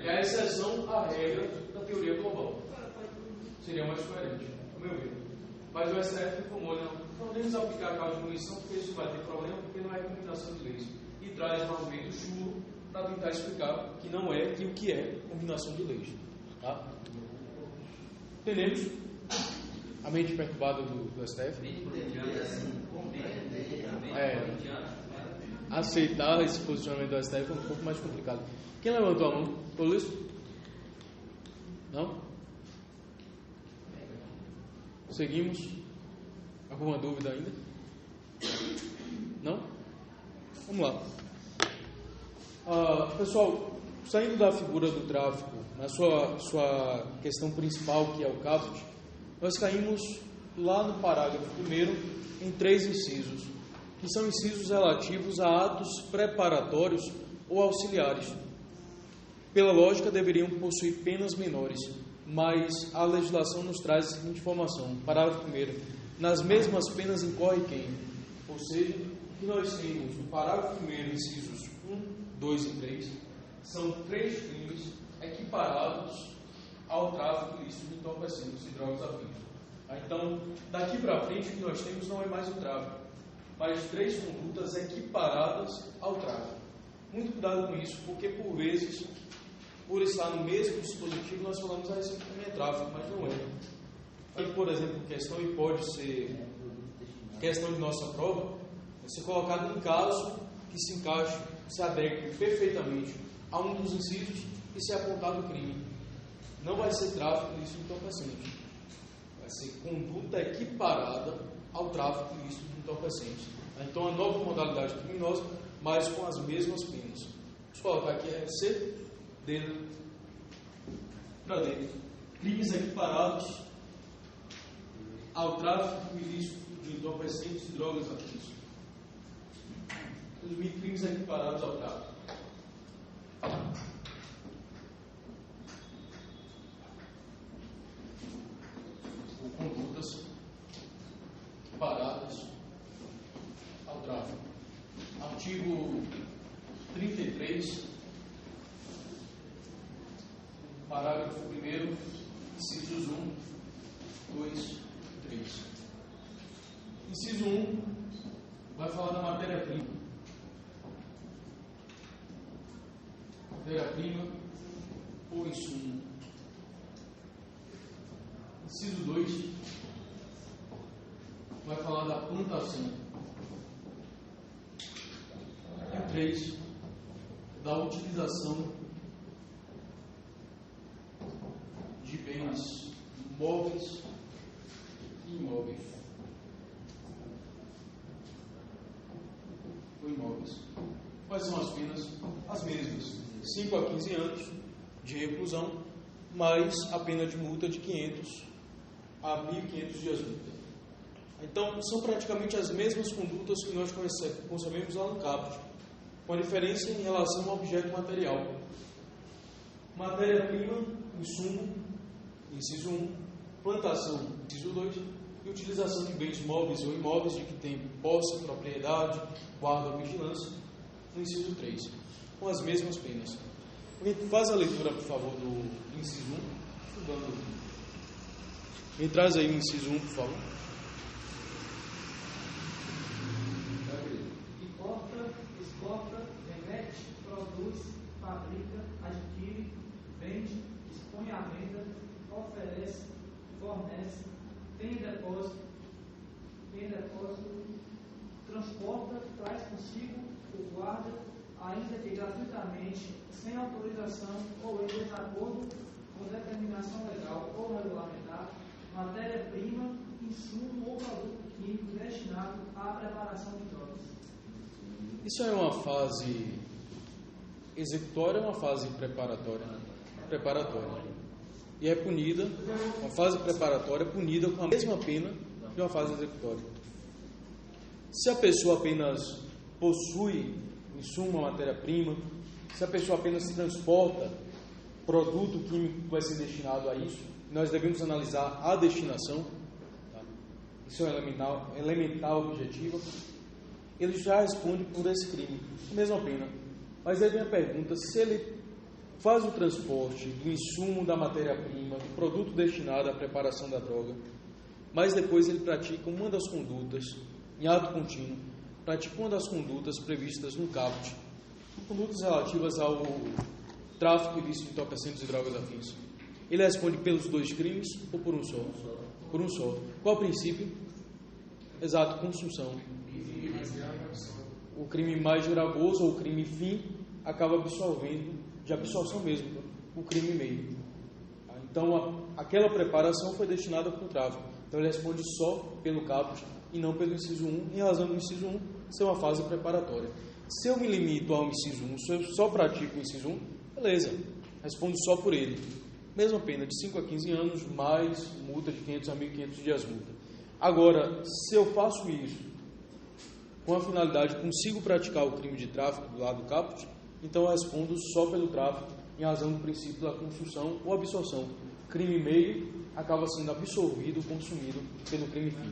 É a exceção à regra da teoria global. Seria mais coerente, ao meu ver. Mas o STF informou: não podemos aplicar a causa de punição porque isso vai ter problema, porque não é combinação de leis. E traz um argumento chulo para tentar explicar que não é e o que é combinação de leis. Tá? Entendemos? A mente perturbada do STF? Aceitar esse posicionamento do STF é um pouco mais complicado. Quem levantou a mão? Foi o Luiz? Não? Seguimos? Alguma dúvida ainda? Não? Vamos lá. Pessoal, saindo da figura do tráfico, na sua questão principal, que é o caput, nós caímos lá no parágrafo 1º, em 3 incisos, que são incisos relativos a atos preparatórios ou auxiliares. Pela lógica, deveriam possuir penas menores, mas a legislação nos traz a seguinte informação. Parágrafo 1º. Nas mesmas penas incorre quem? Ou seja, o que nós temos no parágrafo 1º, incisos 1, 2 e 3, são 3 crimes equiparados ao tráfico ilícito de entorpecentes e drogas afins. Então, daqui para frente, o que nós temos não é mais o tráfico, mas 3 condutas equiparadas ao tráfico. Muito cuidado com isso, porque por vezes, por estar no mesmo dispositivo, nós falamos, isso aqui também é tráfico, mas não é. Aí, por exemplo, questão, e pode ser questão de nossa prova, é ser colocado um caso que se encaixe, se adeque perfeitamente a um dos incisos e ser apontado o crime. Não vai ser tráfico ilícito de entorpecente. Vai ser conduta equiparada ao tráfico ilícito de entorpecente. Então, a nova modalidade criminosa, mas com as mesmas penas. Vamos colocar aqui C, dentro, para dentro. Crimes equiparados ao tráfico ilícito de entorpecentes e drogas afins. Resumir, crimes equiparados ao tráfico. Ou condutas equiparadas ao tráfico. Artigo 33, parágrafo 1º, incisos 1, 2, 3. Inciso 1 vai falar da matéria-prima. Matéria-prima ou insumo. Inciso 2 vai falar da plantação. E 3 da utilização de bens móveis e imóveis. Ou imóveis. Quais são as penas? As mesmas. 5 a 15 anos de reclusão, mais a pena de multa de 500 a 1.500 dias multa. Então, são praticamente as mesmas condutas que nós concebemos lá no caput, com a diferença em relação ao objeto material. Matéria-prima, insumo, inciso 1, plantação, inciso 2, e utilização de bens móveis ou imóveis de que tem posse, propriedade, guarda ou vigilância, no inciso 3, com as mesmas penas. Faz a leitura, por favor, do inciso 1. Me traz aí o inciso 1, por favor. Exporta, remete, produz, fabrica, adquire, vende, expõe à venda, oferece, fornece, tem depósito, transporta, traz consigo, ou guarda, ainda que gratuitamente, sem autorização ou em desacordo com determinação legal ou regulamentar, matéria-prima, insumo ou produto químico destinado à preparação de drogas. Isso é uma fase executória ou uma fase preparatória? Preparatória. E é punida, uma fase preparatória punida com a mesma pena de uma fase executória. Se a pessoa apenas possui insumo, matéria-prima, se a pessoa apenas transporta produto químico que vai ser destinado a isso, nós devemos analisar a destinação, tá? Isso é elementar objetivo. Ele já responde por esse crime, a mesma pena. Mas aí vem a pergunta, se ele faz o transporte do insumo da matéria-prima, do produto destinado à preparação da droga, mas depois ele pratica uma das condutas, em ato contínuo, pratica uma das condutas previstas no caput, condutas relativas ao tráfico ilícito de entorpecentes e drogas afins. Ele responde pelos 2 crimes ou por um só? Por um só. Qual o princípio? Exato, consunção. O crime mais gravoso ou o crime fim acaba absolvendo, de absolução mesmo, o crime meio. Então, aquela preparação foi destinada para o tráfico. Então, ele responde só pelo caput e não pelo inciso 1, em razão do inciso 1 ser uma fase preparatória. Se eu me limito ao inciso 1, se eu só pratico o inciso 1, beleza, respondo só por ele. Mesma pena, de 5 a 15 anos, mais multa de 500 a 1.500 dias multa. Agora, se eu faço isso com a finalidade, consigo praticar o crime de tráfico do lado do caput, então eu respondo só pelo tráfico, em razão do princípio da construção ou absorção. Crime meio acaba sendo absorvido, consumido pelo crime fim.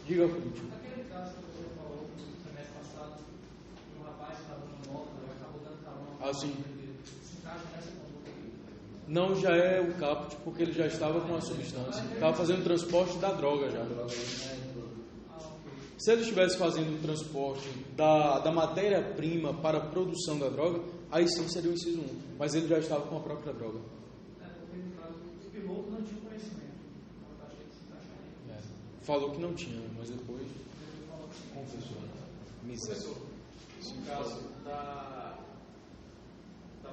Diga, Felipe. Aquele caso que você falou no semestre passado, que um rapaz estava no moto, acabou dando carona. Sim. Se encaixa nessa conduta aqui? Não, já é o caput, porque ele já estava com a substância. Estava fazendo transporte da droga já. Se ele estivesse fazendo o transporte da matéria-prima para a produção da droga, aí sim seria o inciso 1. Mas ele já estava com a própria droga. Porque no caso, o piloto não tinha conhecimento. Eu achei que se encaixaria. Falou que não tinha, mas depois confessou. Professor, no caso da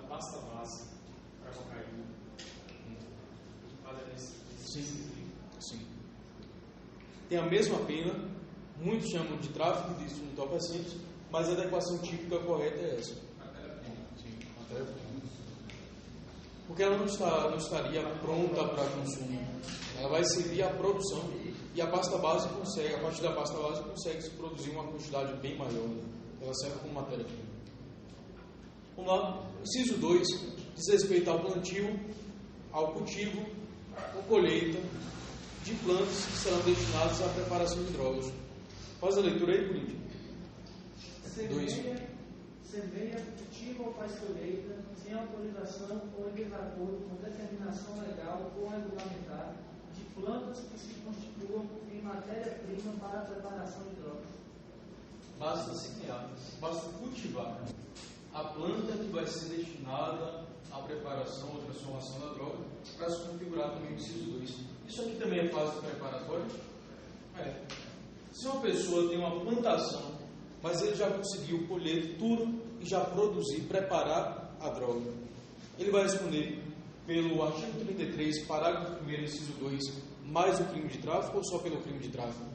pasta base para cocaína, Sim. Tem a mesma pena, muitos chamam de tráfico de estupefacientes, mas a adequação típica correta é essa. Porque ela não estaria pronta para consumo. Ela vai servir à produção. E a pasta base consegue, a partir da pasta base consegue se produzir uma quantidade bem maior. Ela serve como matéria-prima. Vamos lá. Inciso 2 diz respeito ao plantio, ao cultivo ou colheita de plantas que serão destinadas à preparação de drogas. Faz a leitura aí, Corinthians. 2. Semeia, cultiva ou faz colheita sem autorização ou em desacordo com determinação legal ou regulamentar de plantas que se constituam em matéria-prima para a preparação de drogas. Basta semear, basta cultivar a planta que vai ser destinada à preparação ou transformação da droga para se configurar também o inciso 2. Isso aqui também é fase preparatória? Se uma pessoa tem uma plantação, mas ele já conseguiu colher tudo e já produzir, preparar a droga, ele vai responder pelo artigo 33, parágrafo 1º, inciso 2, mais o crime de tráfico ou só pelo crime de tráfico?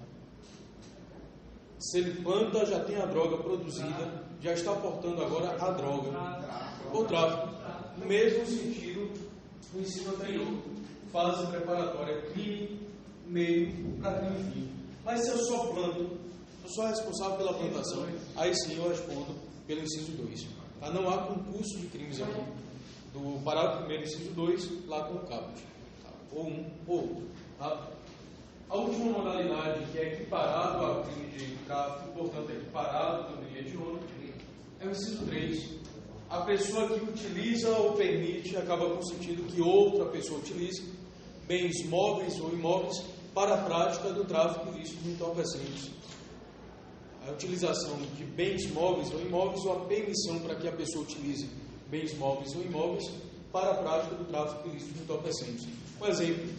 Se ele planta, já tem a droga produzida, já está portando agora a droga. Ou tráfico. No mesmo sentido do ensino anterior. Fase preparatória, crime, meio para crime fim. Mas se eu só planto, eu sou responsável pela plantação, aí sim eu respondo pelo inciso 2. Não há concurso de crimes aqui. Do parágrafo 1º, inciso 2, lá com o caput. Ou um ou outro. A última modalidade, que é equiparado ao crime de tráfico, portanto é equiparado também hediondo, é o inciso 3. A pessoa que utiliza ou permite acaba consentindo que outra pessoa utilize bens móveis ou imóveis para a prática do tráfico ilícito de entorpecentes. A utilização de bens móveis ou imóveis ou a permissão para que a pessoa utilize bens móveis ou imóveis para a prática do tráfico ilícito de entorpecentes. Um exemplo,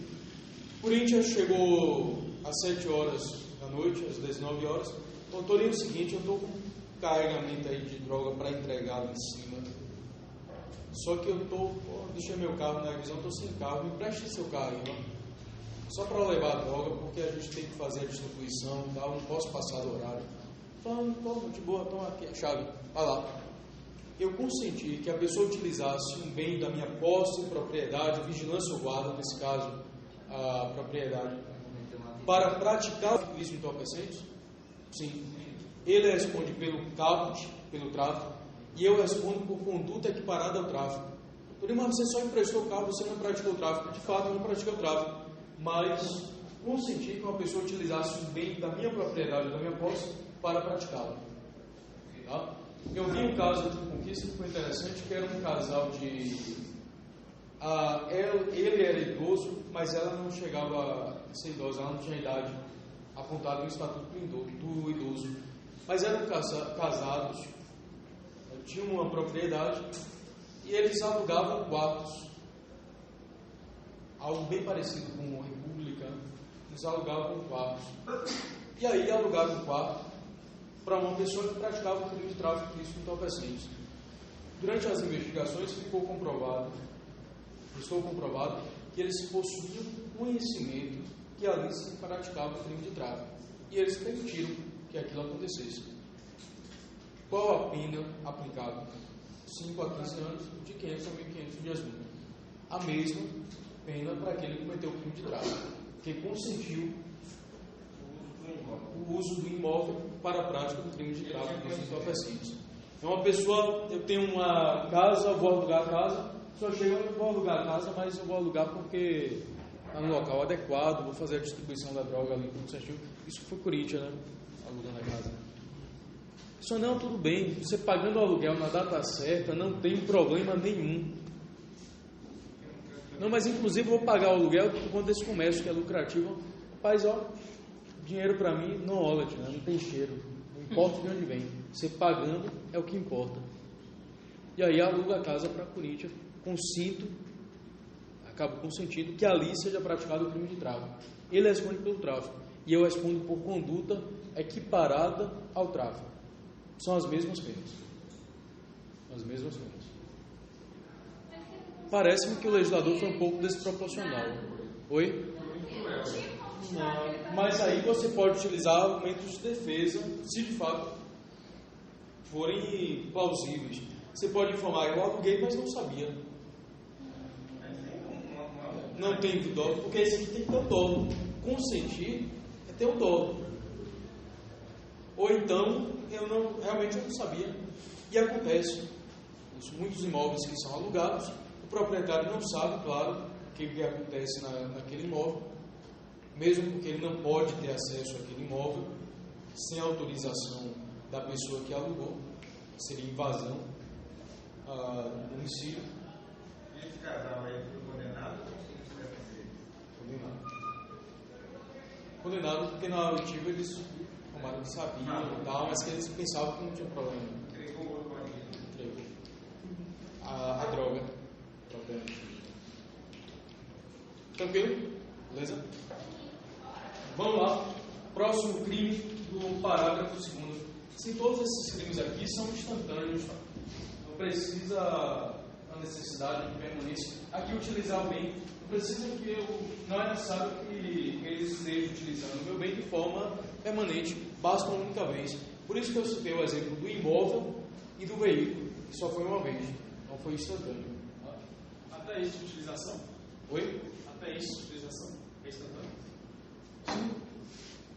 Corinthians chegou às 7 horas da noite, às 19 horas, então estou ali no seguinte, eu estou com carregamento aí de droga para entregar lá em cima, só que eu deixei meu carro na revisão, estou sem carro, me preste seu carro aí, ó, só para levar a droga, porque a gente tem que fazer a distribuição e tal, não posso passar do horário. Falando, de boa, toma aqui a chave, vai lá. Eu consenti que a pessoa utilizasse um bem da minha posse, propriedade, vigilância ou guarda, nesse caso, a propriedade, para praticar o ilícito de entorpecentes? Sim. Ele responde pelo caput, pelo tráfico, e eu respondo por conduta equiparada ao tráfico. Mas você só emprestou o carro, você não praticou o tráfico. De fato, eu não pratiquei o tráfico, mas consenti que uma pessoa utilizasse um bem da minha propriedade, da minha posse, para praticá-lo. Tá? Eu vi um caso de conquista que foi interessante, que era um casal de... ele era idoso, mas ela não chegava a ser idosa, ela não tinha idade apontada no estatuto do idoso. Mas eram casados, tinham uma propriedade e eles alugavam quartos. Algo bem parecido com a República, eles alugavam quartos. E aí alugaram um quarto para uma pessoa que praticava o crime de tráfico ilícito de entorpecentes. Durante as investigações estou comprovado que eles possuíam conhecimento que ali se praticava o crime de tráfico. E eles permitiram que aquilo acontecesse. Qual a pena aplicável? 5 a 15 anos, de 500 a 1.500 dias multa. A mesma pena para aquele que cometeu o crime de tráfico, que consentiu o uso do imóvel para a prática do crime de tráfico de entorpecentes. É uma pessoa, eu tenho uma casa, vou alugar a casa, só chega, eu vou alugar a casa, mas eu vou alugar porque está no local adequado, vou fazer a distribuição da droga ali, tudo certinho. Isso foi Corinthians, né? Alugando a casa. Só não, tudo bem, você pagando o aluguel na data certa, não tem problema nenhum. Não, mas inclusive eu vou pagar o aluguel por conta desse comércio que é lucrativo. Rapaz, ó, dinheiro para mim não rola, né? Não tem cheiro, não importa de onde vem. Você pagando é o que importa. E aí aluga a casa para Corinthians, consinto, acabo consentindo que ali seja praticado o crime de tráfico. Ele responde pelo tráfico e eu respondo por conduta equiparada ao tráfico. São as mesmas penas. As mesmas penas. Parece-me que o legislador foi um pouco desproporcional. Oi? Não, mas aí você pode utilizar argumentos de defesa, se de fato forem plausíveis. Você pode informar, eu aluguei, mas não sabia. Não tem dolo, porque esse aqui tem que ter um dolo. Consentir é ter um dolo. Ou então, realmente eu não sabia. E acontece. Muitos imóveis que são alugados, o proprietário não sabe, claro, o que acontece naquele imóvel, mesmo porque ele não pode ter acesso àquele imóvel sem autorização da pessoa que alugou, seria invasão do domicílio. Esse casal aí foi condenado ou não? Condenado porque na auditiva eles falaram que sabiam e tal, mas que eles pensavam que não tinha problema. Entregou a droga. Tranquilo? Beleza? Vamos lá. Próximo crime do parágrafo 2º. Sim, todos esses crimes aqui são instantâneos. Não precisa a necessidade de permanência. Aqui utilizar o bem. Não precisa não é necessário que eles estejam utilizando o meu bem de forma permanente. Basta uma única vez. Por isso que eu citei o exemplo do imóvel e do veículo, que só foi uma vez. Não foi instantâneo. Até isso de utilização? Oi? Até isso de utilização? É instantâneo?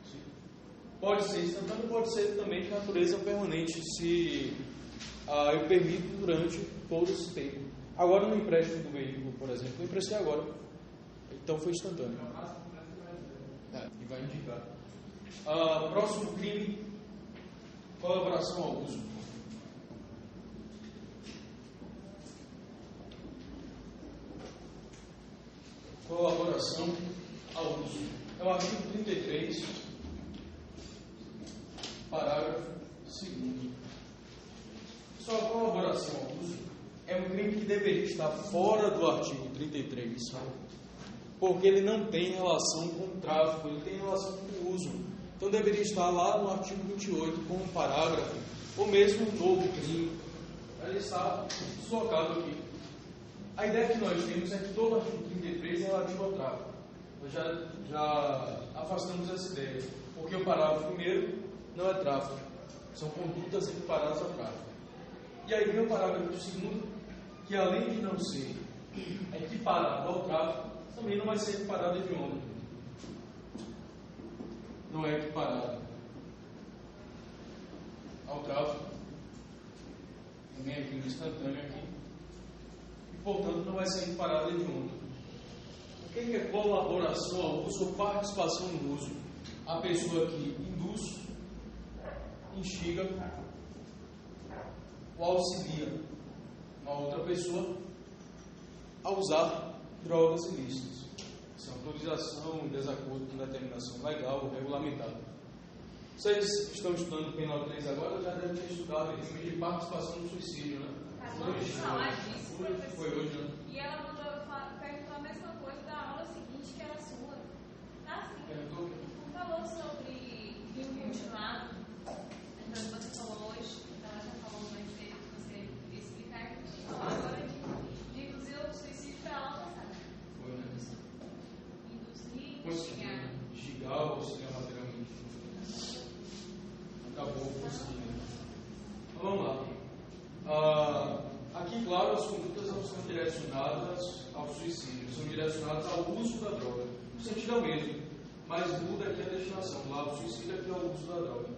Sim. Pode ser instantâneo, pode ser também de natureza permanente, se eu permito durante todo esse tempo. Agora no empréstimo do veículo, por exemplo, eu emprestei agora. Então foi instantâneo. E vai indicar. Próximo crime, colaboração ao uso. Colaboração ao uso. É o artigo 33, parágrafo 2º. Só a colaboração ao uso é um crime que deveria estar fora do artigo 33, porque ele não tem relação com o tráfico, ele tem relação com o uso. Então deveria estar lá no artigo 28 como um parágrafo, ou mesmo um novo crime. Ele está deslocado aqui. A ideia que nós temos é que todo o artigo 33 é relativo ao tráfico. Nós já afastamos essa ideia, porque o parágrafo 1º não é tráfico, são condutas equiparadas ao tráfico. E aí vem o parágrafo 2º, que além de não ser equiparado ao tráfico, também não vai ser equiparado de onda. Não é equiparado ao tráfico, também aqui no instantâneo aqui, e portanto não vai ser equiparado de onda. O que é colaboração ao uso ou participação no uso? A pessoa que induz, instiga ou auxilia uma outra pessoa a usar drogas ilícitas. Sem autorização, em desacordo com determinação legal ou regulamentar. Vocês estão estudando o Penal 3 agora, já devem ter estudado em crime de participação no suicídio, né? Vamos falar disso, professor. Foi hoje, né? E ela perguntou a mesma coisa da aula seguinte, que era sua. Tá assim. Perguntou? Falou sobre rio mutilado. Então, você falou hoje, ela já falou mais cedo, você explicar. Falar agora de induzir o suicídio para ela passar. Foi, né? Induzir, Conseguiu instigar ou auxiliar materialmente. Acabou o conseguindo. Então, vamos lá. Aqui, claro, as condutas não são direcionadas ao suicídio, são direcionadas ao uso da droga. O sentido é o mesmo. mas muda aqui a destinação. Lá o suicídio, aqui é o uso da droga.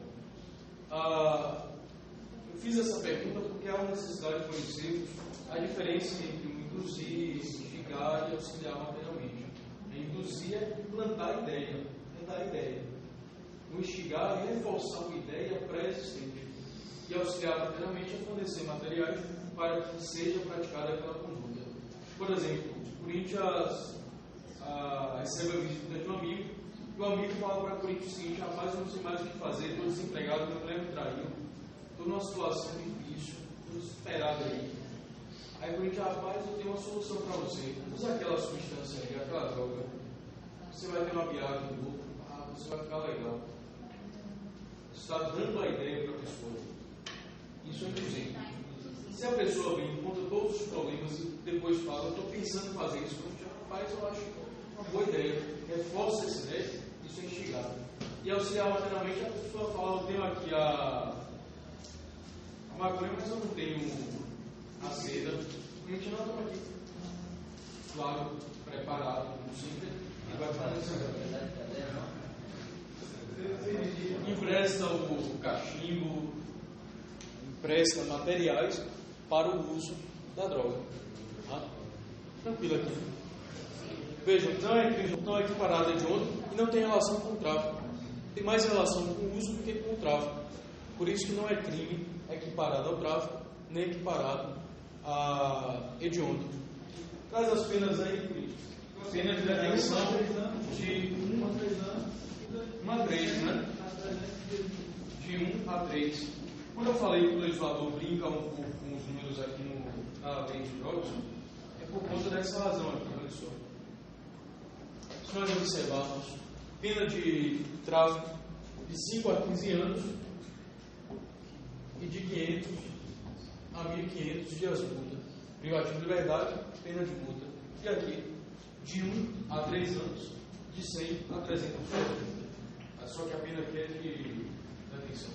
Eu fiz essa pergunta porque há uma necessidade de conhecermos a diferença entre o induzir, instigar e auxiliar materialmente. Induzir é plantar a ideia, dar a ideia. O instigar é reforçar uma ideia pré-existente. E auxiliar materialmente é fornecer materiais para que seja praticada aquela conduta. Por exemplo, o Corinthians recebe a visita de um amigo, e o amigo fala para o Corinthians o seguinte: rapaz, eu não sei mais o que fazer, estou desempregado, meu mulher me traiu, estou numa situação difícil, estou desesperado aí. Aí o Corinthians: rapaz, eu tenho uma solução para você, usa aquela substância aí, aquela droga, você vai ter uma viagem do outro, você vai ficar legal. Você está dando a ideia para a pessoa. Isso é induzir. Se a pessoa vem e conta todos os problemas e depois fala: eu estou pensando em fazer isso, rapaz, eu acho uma boa ideia, reforça essa ideia, isso é instigar. E auxiliar materialmente, a pessoa fala: eu tenho aqui a maconha, mas eu não tenho a seda. A gente não toma aqui. Claro, preparado, como sempre, e vai fazer empresta o cachimbo, empresta materiais para o uso da droga. Tranquilo aqui. Vejam, não é equiparada de ontem e não tem relação com o tráfico. Tem mais relação com o uso do que com o tráfico. Por isso que não é crime equiparado ao tráfico, nem equiparado a hediondo. Traz as penas aí, Cristo. Pena de detenção de 1 a 3 anos. 1 a 3, né? De 1 a 3. Quando eu falei que o legislador brinca um pouco com os números aqui na lei de drogas, é por conta dessa razão aqui, olha só. Se nós observarmos, pena de tráfico de 5 a 15 anos e de 500 a 1.500 dias multa. Privativo de liberdade, pena de multa. E aqui, de 1 a 3 anos, de 100 a 300 dias multa. Só que a pena aqui é de detenção.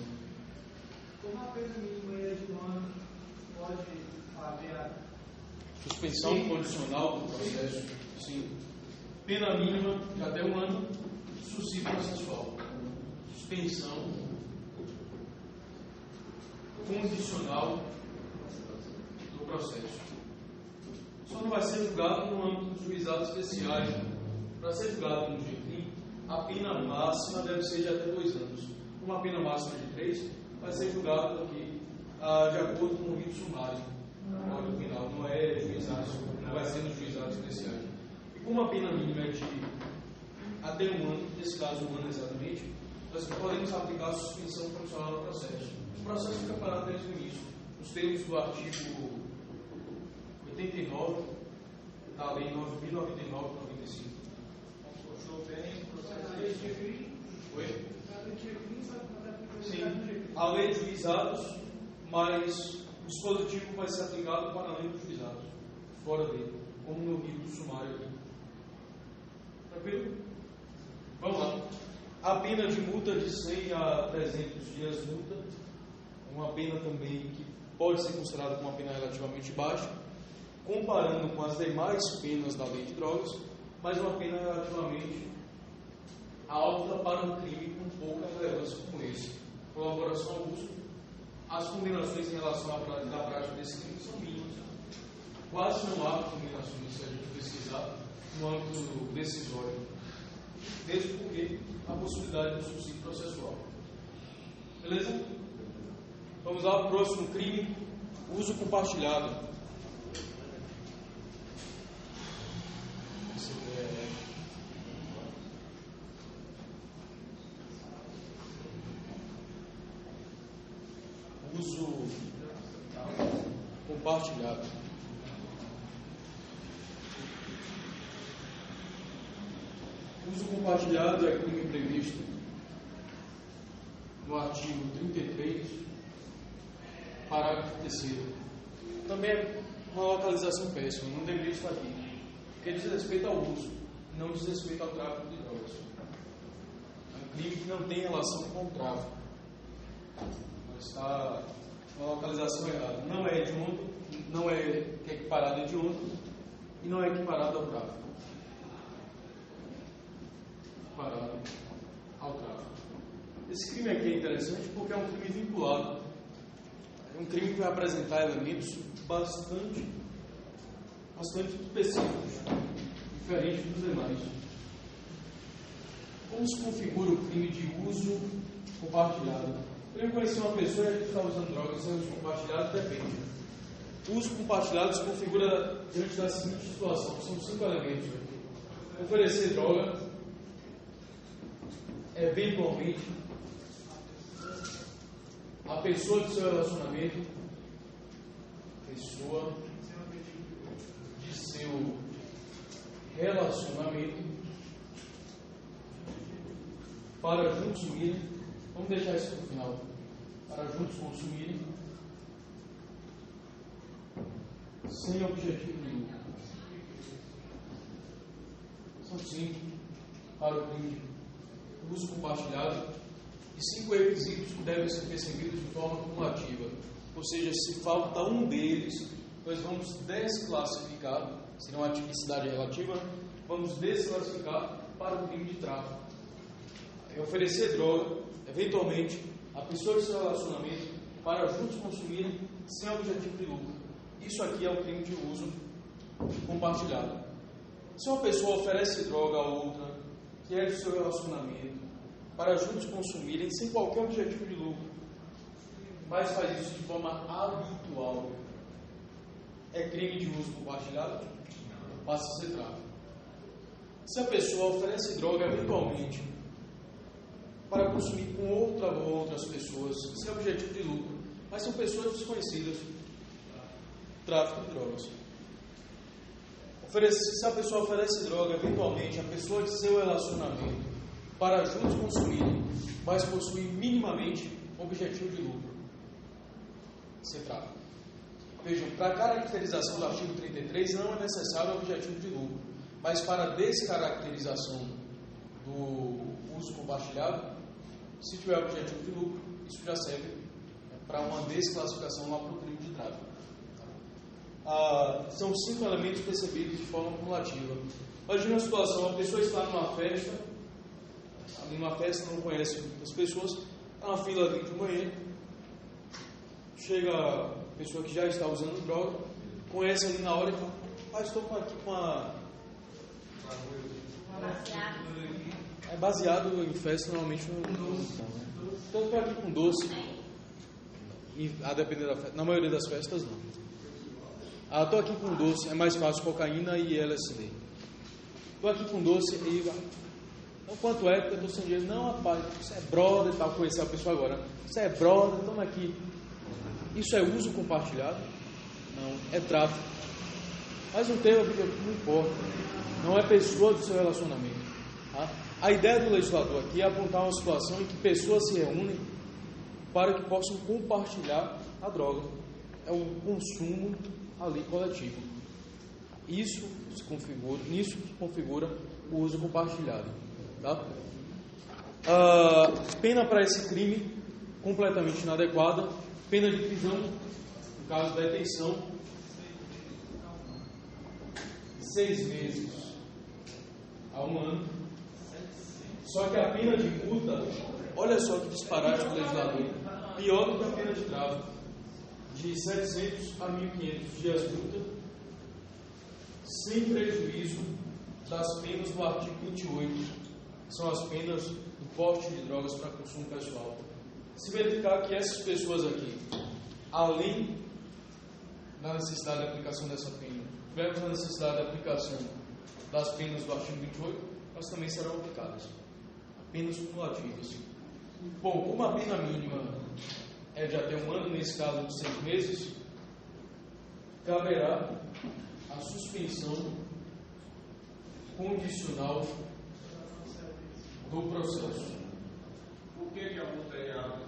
Como a pena mínima é de 1 ano, pode haver a suspensão condicional do processo. Sim. Pena mínima de até 1 ano, suicídio processual. Suspensão condicional do processo. Só não vai ser julgado no âmbito dos juizados especiais. Para ser julgado no GFIM, a pena máxima deve ser de até 2 anos. Uma pena máxima de 3 vai ser julgado aqui de acordo com o rito sumário. No final, não é juizado, não vai ser nos juizados especiais. E como a pena mínima é de até 1 ano, nesse caso 1 ano exatamente, nós podemos aplicar a suspensão condicional no processo. O processo fica parado desde o início. Nos termos do artigo 89 da Lei 9.099/95. Oi? Sim, a lei de juizados, mas o dispositivo vai ser aplicado para além dos juizados, fora dele, como no rito sumário aqui. Tranquilo? Vamos lá. A pena de multa de 100 a 300 dias de multa, uma pena também que pode ser considerada como uma pena relativamente baixa, comparando com as demais penas da lei de drogas, mas uma pena relativamente alta para um crime com pouca relevância como esse. Colaboração ao uso, as condenações em relação à prática desse crime são mínimas. Quase não há condenações, se a gente pesquisar, no âmbito decisório. Mesmo porque a possibilidade do suicídio processual. Beleza? Vamos lá para o próximo crime, uso compartilhado. Uso compartilhado. Uso compartilhado é crime previsto no artigo 33, parágrafo 3º. Também é uma localização péssima, não deveria estar aqui, porque diz respeito ao uso, não diz respeito ao tráfico de drogas. É um crime que não tem relação com o tráfico. Está uma localização errada. Não é hediondo, não é equiparado a hediondo e não é equiparado ao tráfico. equiparado ao tráfico. Esse crime aqui é interessante porque é um crime vinculado. É um crime que vai apresentar elementos bastante específicos, diferentes dos demais. Como se configura o crime de uso compartilhado? Eu conheci uma pessoa que está usando drogas sem uso compartilhado, depende. O uso compartilhado se configura diante da seguinte situação: são 5 elementos. Oferecer droga, eventualmente, a pessoa do seu relacionamento, para juntos consumirem, vamos deixar isso para o final, para juntos consumirem, sem objetivo de lucro. São 5 para o crime de uso compartilhado e 5 requisitos que devem ser percebidos de forma cumulativa. Ou seja, se falta um deles, nós vamos desclassificar, se não há tipicidade relativa, vamos desclassificar para o crime de tráfico. É oferecer droga, eventualmente, a pessoa de seu relacionamento para juntos consumirem sem objetivo de lucro. Isso aqui é o crime de uso compartilhado. Se uma pessoa oferece droga a outra, que é de seu relacionamento, para juntos consumirem sem qualquer objetivo de lucro, mas faz isso de forma habitual, é crime de uso compartilhado? Passa a ser tráfico. Se a pessoa oferece droga eventualmente para consumir com outras pessoas, sem objetivo de lucro, mas são pessoas desconhecidas, tráfico de drogas. Se a pessoa oferece droga eventualmente a pessoa de seu relacionamento para juntos consumirem, mas possuir minimamente objetivo de lucro, se trata. Vejam, para a caracterização do artigo 33 não é necessário objetivo de lucro, mas para a descaracterização do uso compartilhado, se tiver objetivo de lucro, isso já serve para uma desclassificação lá para o crime de tráfico. São 5 elementos percebidos de forma cumulativa. Imagina uma situação: a pessoa está numa festa, não conhece muitas pessoas, está na fila ali de manhã, chega a pessoa que já está usando droga, conhece ali na hora e fala: estou aqui com uma... É baseado em festa, normalmente não. Então estou aqui com doce, e a depender da festa, na maioria das festas não. Estou aqui com doce, é mais fácil cocaína e LSD. Estou aqui com doce e... Então, quanto é? Porque eu estou sem dinheiro. Não, rapaz, isso é brother e tal. Conhecer a pessoa agora. Isso é brother, toma aqui. Isso é uso compartilhado? Não, é tráfico. Mas não tem objetivo, não importa. Não é pessoa do seu relacionamento. Tá? A ideia do legislador aqui é apontar uma situação em que pessoas se reúnem para que possam compartilhar a droga. É um consumo ali coletivo. Nisso se configura o uso compartilhado. Tá? Pena para esse crime completamente inadequada, pena de prisão, no caso da detenção, 6 meses a 1 ano. Só que a pena de multa, olha só que disparate do legislador, pior do que a pena de tráfico, de 700 a 1.500 dias de multa, sem prejuízo das penas do artigo 28, que são as penas do porte de drogas para consumo pessoal. Se verificar que essas pessoas aqui, além da necessidade de aplicação dessa pena, tivermos a necessidade de aplicação das penas do artigo 28, elas também serão aplicadas. Penas cumulativas. Bom, como a pena mínima é de até 1 ano, nesse caso de 6 meses, caberá a suspensão condicional do processo. Por que a multa é alta?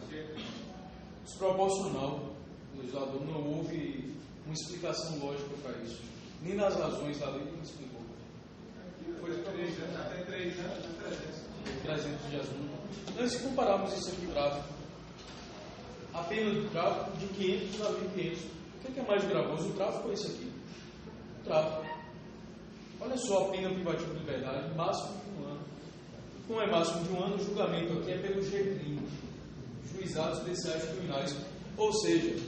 Desproporcional. O legislador não houve uma explicação lógica para isso. Nem nas razões da lei não explicou. Foi 3 anos, até 3 anos, 300 dias. Nós, se compararmos isso aqui, tráfico, a pena do tráfico de 500 a 1.500. O que é mais gravoso, o tráfico ou isso aqui? O tráfico. Olha só a pena privativa de liberdade, máximo de 1 ano. como é máximo de 1 ano, o julgamento aqui é pelo GCRIM, Juizados Especiais Criminais. Ou seja,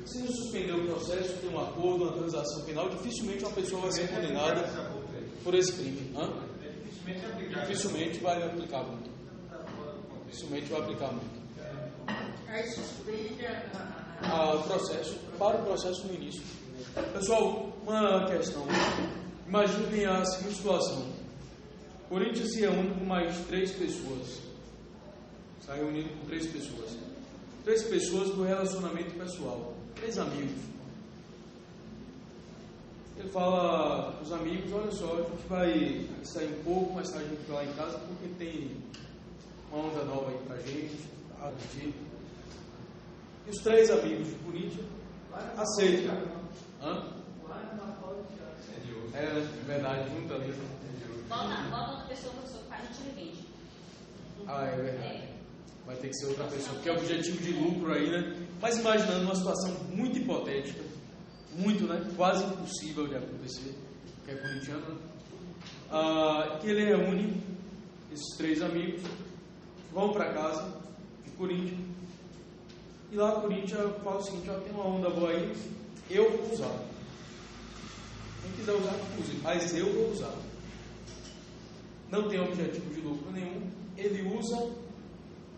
se não suspender o processo, tem um acordo, uma transação penal, dificilmente uma pessoa vai ser condenada por esse crime. Dificilmente vai aplicar muito. Dificilmente vai aplicar muito. Aí suspende O processo, para o processo no início. Pessoal, uma questão. Imaginem a seguinte situação. Corinthians se reúne com mais 3 pessoas. Está reunido com 3 pessoas. 3 pessoas do relacionamento pessoal. 3 amigos. Ele fala para os amigos, olha só, a gente vai sair um pouco, mais tarde a gente vai lá em casa, porque tem uma onda nova aí pra gente. E os 3 amigos de Corinthians aceitam. É verdade, junto ali. Bota outra pessoa, professor, que faz a gente vende. É verdade. Vai ter que ser outra pessoa, porque é objetivo de lucro aí, né? Mas imaginando uma situação muito hipotética, muito, né? Quase impossível de acontecer, que é corintiano, né? Que ele reúne esses 3 amigos, vão para casa de Corinthians, e lá Corinthians fala o seguinte: ó, tem uma onda boa aí, eu vou usar. Quem quiser usar, use, mas eu vou usar. Não tem objetivo de lucro nenhum, ele usa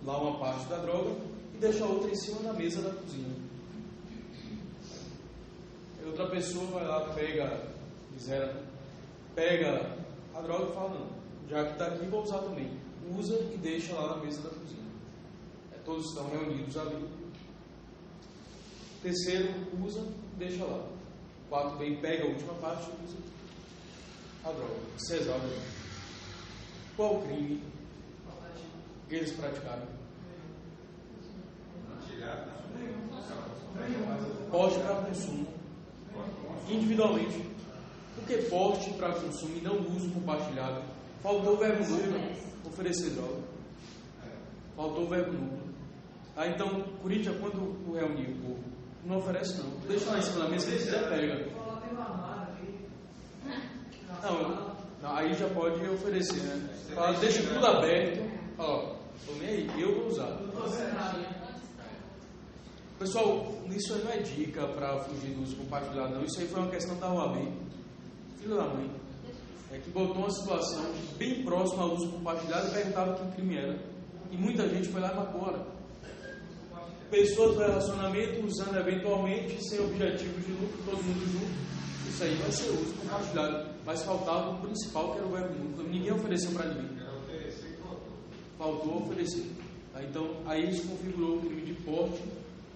lá uma parte da droga e deixa a outra em cima da mesa da cozinha. Aí outra pessoa vai lá, pega a droga e fala: não, já que está aqui, vou usar também. Usa e deixa lá na mesa da cozinha. Todos estão reunidos ali. Terceiro, usa e deixa lá. 4 bem, pega a última parte e usa a droga. Se resolve. Qual o crime que eles praticaram? Porte para consumo individualmente. Por que porte para consumo e não uso compartilhado? Faltou o verbo nulo, oferecer droga. Faltou o verbo nulo. Então, Corinthians, quando reunir o povo, não oferece não. Deixa lá em cima da mesa, se quiser pega. Não, aí já pode oferecer, né? Fala, deixa tudo aberto. Fala, ó, tô nem aí, eu vou usar. Pessoal, isso aí não é dica para fugir do uso compartilhado, não. Isso aí foi uma questão da OAB, filho da mãe, que botou uma situação bem próxima ao uso compartilhado e perguntava que crime era. E muita gente foi lá e marcou. Pessoas do relacionamento usando eventualmente, sem objetivo de lucro, todo mundo junto. Isso aí vai ser uso compartilhado. Mas faltava o principal, que era o verbo núcleo. Ninguém ofereceu para ninguém. Faltou oferecer. Então, aí isso configurou o crime de porte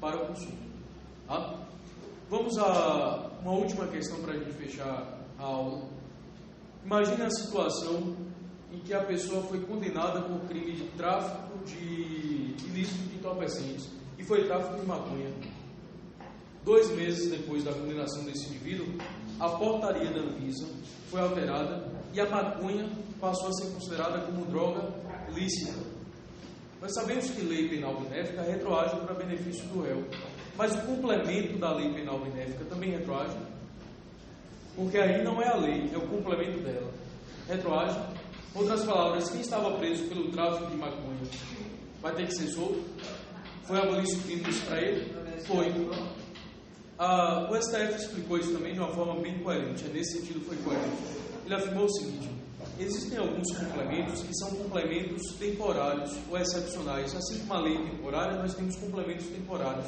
para o consumo. Tá? Vamos a uma última questão para a gente fechar a aula. Imagine a situação em que a pessoa foi condenada por crime de tráfico de ilícito de entorpecentes e foi tráfico de maconha. 2 meses depois da condenação desse indivíduo, a portaria da Anvisa foi alterada e a maconha passou a ser considerada como droga lícita. Nós sabemos que lei penal benéfica retroage para benefício do réu, mas o complemento da lei penal benéfica também retroage, porque aí não é a lei, é o complemento dela. Retroage. Outras palavras, quem estava preso pelo tráfico de maconha vai ter que ser solto? Foi abolir o crime para ele? Foi. O STF explicou isso também de uma forma bem coerente. Nesse sentido foi coerente. Ele afirmou o seguinte: existem alguns complementos que são complementos temporários ou excepcionais. Assim como a lei temporária, nós temos complementos temporários,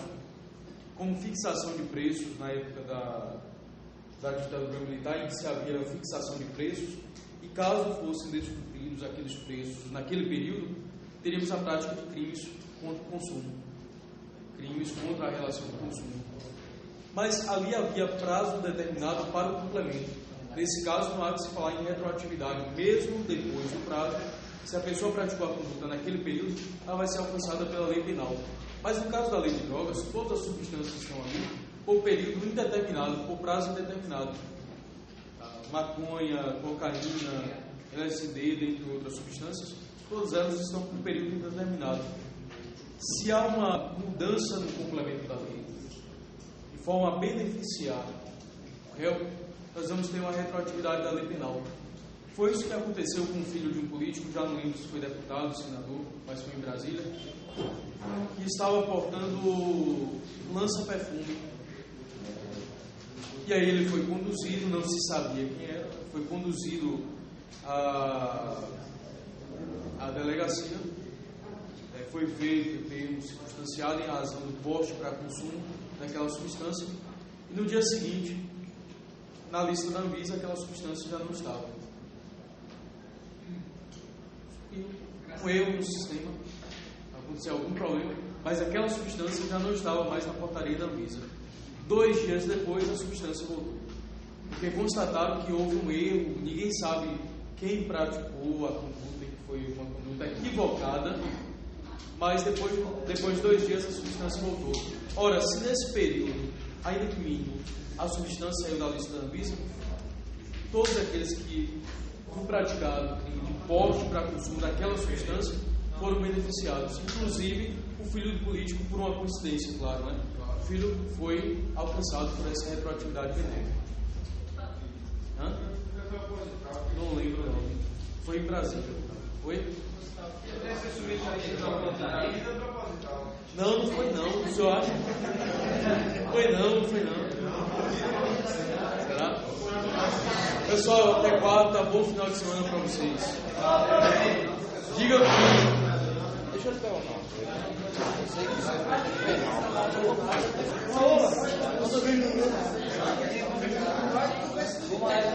como fixação de preços. Na época da ditadura militar, em que se havia fixação de preços, e caso fossem descumpridos aqueles preços naquele período, teríamos a prática de crimes contra o consumo, crimes contra a relação do consumo. Mas ali havia prazo determinado para o complemento. Nesse caso, não há de se falar em retroatividade. Mesmo depois do prazo, se a pessoa praticou a conduta naquele período, ela vai ser alcançada pela lei penal. Mas no caso da lei de drogas, todas as substâncias estão ali por período indeterminado, por prazo indeterminado. Maconha, cocaína, LSD, dentre outras substâncias, todas elas estão por período indeterminado. Se há uma mudança no complemento da lei, de forma a beneficiar o réu, nós vamos ter uma retroatividade da lei penal. Foi isso que aconteceu com o filho de um político, já não lembro se foi deputado, senador, mas foi em Brasília, que estava portando lança-perfume. E aí ele foi conduzido, não se sabia quem era, foi conduzido à delegacia, foi feito termo circunstanciado em razão do porte para consumo daquela substância, e no dia seguinte, na lista da Anvisa, aquela substância já não estava. Um erro no sistema, aconteceu algum problema, mas aquela substância já não estava mais na portaria da Anvisa. 2 dias depois, a substância voltou. Porque constataram que houve um erro, ninguém sabe quem praticou a conduta, que foi uma conduta equivocada, mas depois de 2 dias a substância voltou. Ora, se nesse período, ainda que mínimo, a substância saiu da lista da Anvisa, todos aqueles que praticaram de porte para consumo daquela substância foram beneficiados, inclusive o filho do político, por uma coincidência, claro, né? O filho foi alcançado por essa retroatividade de tempo. Não lembro o nome. Foi em Brasília. Foi? Não foi não. O senhor acha? Foi não. Será? Pessoal, até quarta, bom final de semana para vocês. Diga comigo. Deixa eu te perguntar uma coisa. Eu sei que você vai ter que